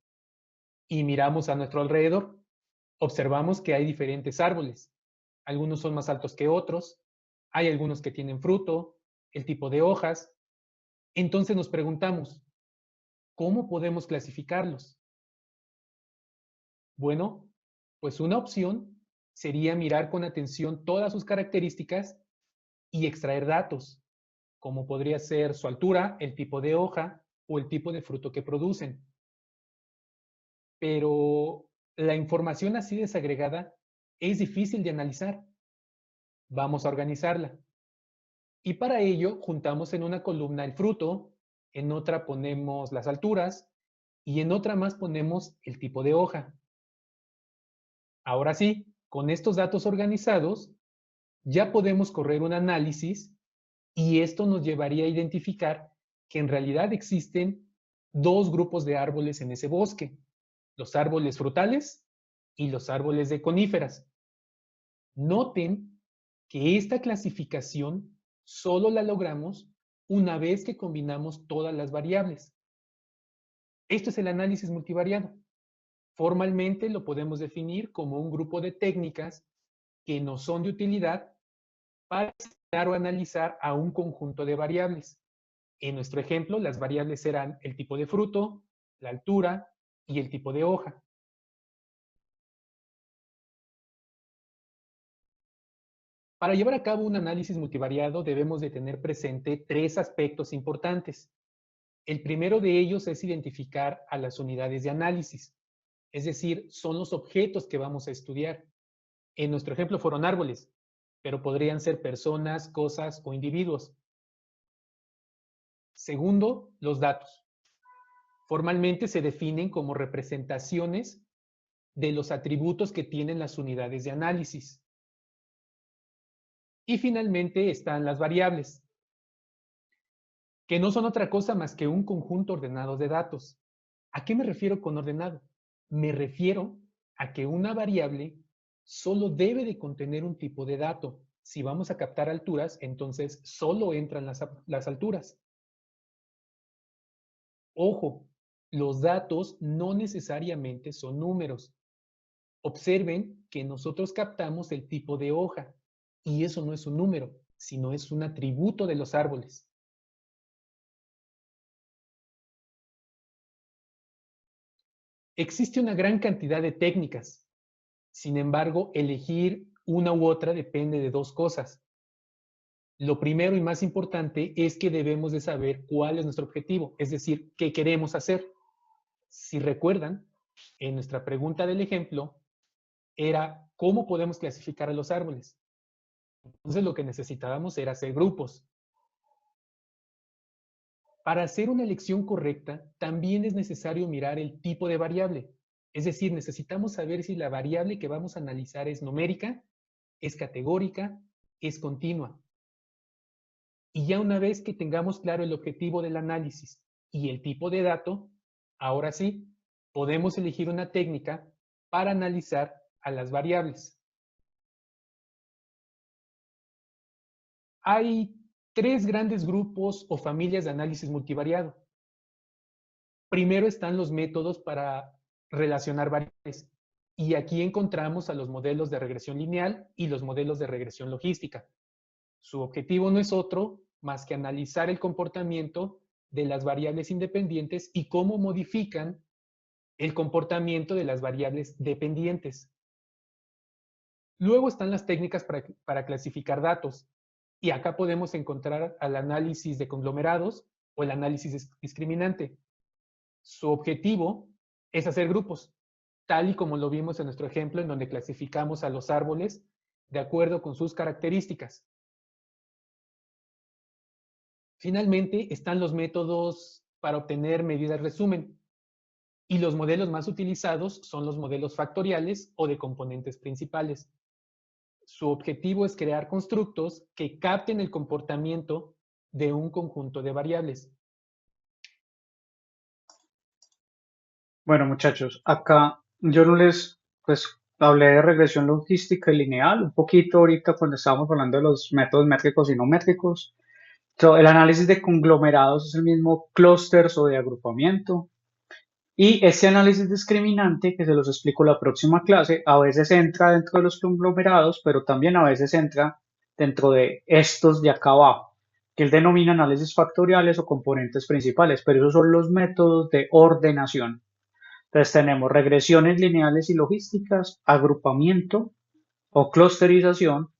y miramos a nuestro alrededor. Observamos que hay diferentes árboles. Algunos son más altos que otros, hay algunos que tienen fruto, el tipo de hojas. Entonces nos preguntamos, ¿cómo podemos clasificarlos? Bueno, pues una opción sería mirar con atención todas sus características y extraer datos, como podría ser su altura, el tipo de hoja o el tipo de fruto que producen. Pero la información así desagregada es difícil de analizar. Vamos a organizarla. Y para ello juntamos en una columna el fruto, en otra ponemos las alturas y en otra más ponemos el tipo de hoja. Ahora sí, con estos datos organizados, ya podemos correr un análisis y esto nos llevaría a identificar que en realidad existen 2 grupos de árboles en ese bosque, los árboles frutales y los árboles de coníferas. Noten que esta clasificación solo la logramos una vez que combinamos todas las variables. Esto es el análisis multivariado. Formalmente lo podemos definir como un grupo de técnicas que nos son de utilidad para estudiar o analizar a un conjunto de variables. En nuestro ejemplo, las variables serán el tipo de fruto, la altura y el tipo de hoja. Para llevar a cabo un análisis multivariado debemos de tener presente 3 aspectos importantes. El primero de ellos es identificar a las unidades de análisis, es decir, son los objetos que vamos a estudiar. En nuestro ejemplo fueron árboles, pero podrían ser personas, cosas o individuos. Segundo, los datos. Formalmente se definen como representaciones de los atributos que tienen las unidades de análisis. Y finalmente están las variables, que no son otra cosa más que un conjunto ordenado de datos. ¿A qué me refiero con ordenado? Me refiero a que una variable solo debe de contener un tipo de dato. Si vamos a captar alturas, entonces solo entran las alturas. Ojo, los datos no necesariamente son números. Observen que nosotros captamos el tipo de hoja y eso no es un número, sino es un atributo de los árboles. Existe una gran cantidad de técnicas. Sin embargo, elegir una u otra depende de 2 cosas. Lo primero y más importante es que debemos de saber cuál es nuestro objetivo, es decir, qué queremos hacer. Si recuerdan, en nuestra pregunta del ejemplo era cómo podemos clasificar a los árboles. Entonces lo que necesitábamos era hacer grupos. Para hacer una elección correcta, también es necesario mirar el tipo de variable. Es decir, necesitamos saber si la variable que vamos a analizar es numérica, es categórica, es continua. Y ya una vez que tengamos claro el objetivo del análisis y el tipo de dato, ahora sí, podemos elegir una técnica para analizar a las variables. Hay tres grandes grupos o familias de análisis multivariado. Primero están los métodos para relacionar variables. Y aquí encontramos a los modelos de regresión lineal y los modelos de regresión logística. Su objetivo no es otro más que analizar el comportamiento de las variables independientes y cómo modifican el comportamiento de las variables dependientes. Luego están las técnicas para clasificar datos. Y acá podemos encontrar al análisis de conglomerados o el análisis discriminante. Su objetivo es hacer grupos, tal y como lo vimos en nuestro ejemplo en donde clasificamos a los árboles de acuerdo con sus características. Finalmente están los métodos para obtener medidas resumen. Y los modelos más utilizados son los modelos factoriales o de componentes principales. Su objetivo es crear constructos que capten el comportamiento de un conjunto de variables. Bueno, muchachos, acá yo no les, pues, hablé de regresión logística y lineal, un poquito ahorita cuando estábamos hablando de los métodos métricos y no métricos. El análisis de conglomerados es el mismo clústeres o de agrupamiento. Y ese análisis discriminante, que se los explico en la próxima clase, a veces entra dentro de los conglomerados, pero también a veces entra dentro de estos de acá abajo, que él denomina análisis factoriales o componentes principales, pero esos son los métodos de ordenación. Entonces tenemos regresiones lineales y logísticas, agrupamiento o clusterización,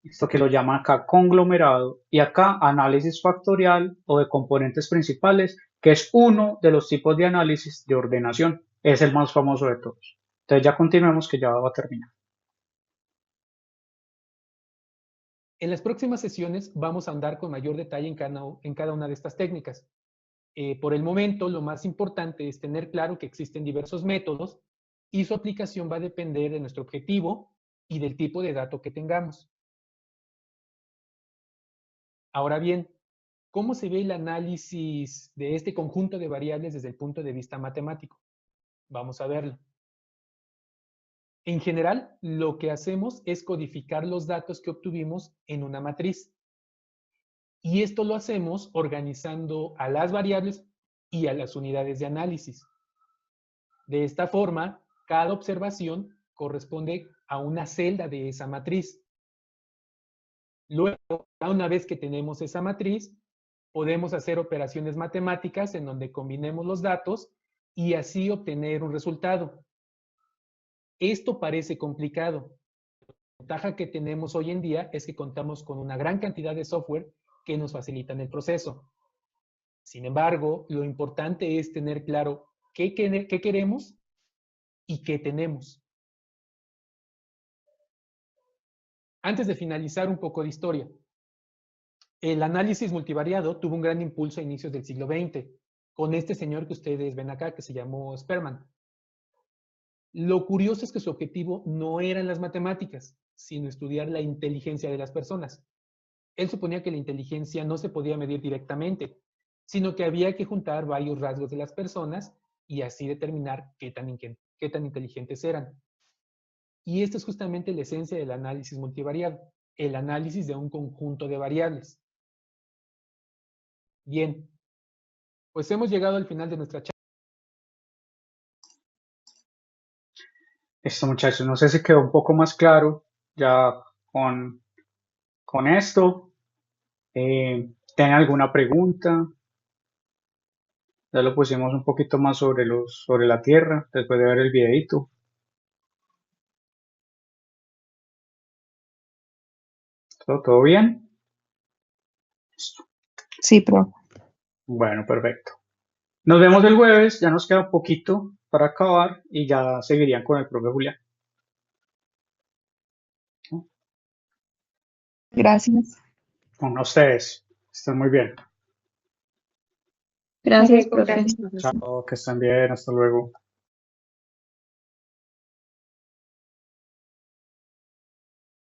esto que lo llaman acá conglomerado, y acá análisis factorial o de componentes principales, que es uno de los tipos de análisis de ordenación. Es el más famoso de todos. Entonces ya continuemos que ya va a terminar. En las próximas sesiones vamos a andar con mayor detalle en cada una de estas técnicas. Por el momento, lo más importante es tener claro que existen diversos métodos y su aplicación va a depender de nuestro objetivo y del tipo de dato que tengamos. Ahora bien, ¿cómo se ve el análisis de este conjunto de variables desde el punto de vista matemático? Vamos a verlo. En general, lo que hacemos es codificar los datos que obtuvimos en una matriz. Y esto lo hacemos organizando a las variables y a las unidades de análisis. De esta forma, cada observación corresponde a una celda de esa matriz. Luego, una vez que tenemos esa matriz, podemos hacer operaciones matemáticas en donde combinemos los datos y así obtener un resultado. Esto parece complicado. La ventaja que tenemos hoy en día es que contamos con una gran cantidad de software que nos facilitan el proceso. Sin embargo, lo importante es tener claro qué queremos y qué tenemos. Antes de finalizar, un poco de historia. El análisis multivariado tuvo un gran impulso a inicios del siglo XX, con este señor que ustedes ven acá, que se llamó Sperman. Lo curioso es que su objetivo no eran las matemáticas, sino estudiar la inteligencia de las personas. Él suponía que la inteligencia no se podía medir directamente, sino que había que juntar varios rasgos de las personas y así determinar qué tan inteligentes eran. Y esta es justamente la esencia del análisis multivariado, el análisis de un conjunto de variables. Bien, pues hemos llegado al final de nuestra charla. Esto, muchachos, no sé si quedó un poco más claro ya con esto. ¿Tienen alguna pregunta? Ya lo pusimos un poquito más sobre la Tierra después de ver el videito. ¿Todo bien? Sí, profe. Bueno, perfecto. Nos vemos el jueves, ya nos queda un poquito para acabar y ya seguirían con el profe Julián. Gracias. Con ustedes. Estén muy bien. Gracias, profe. Chao, que estén bien, hasta luego.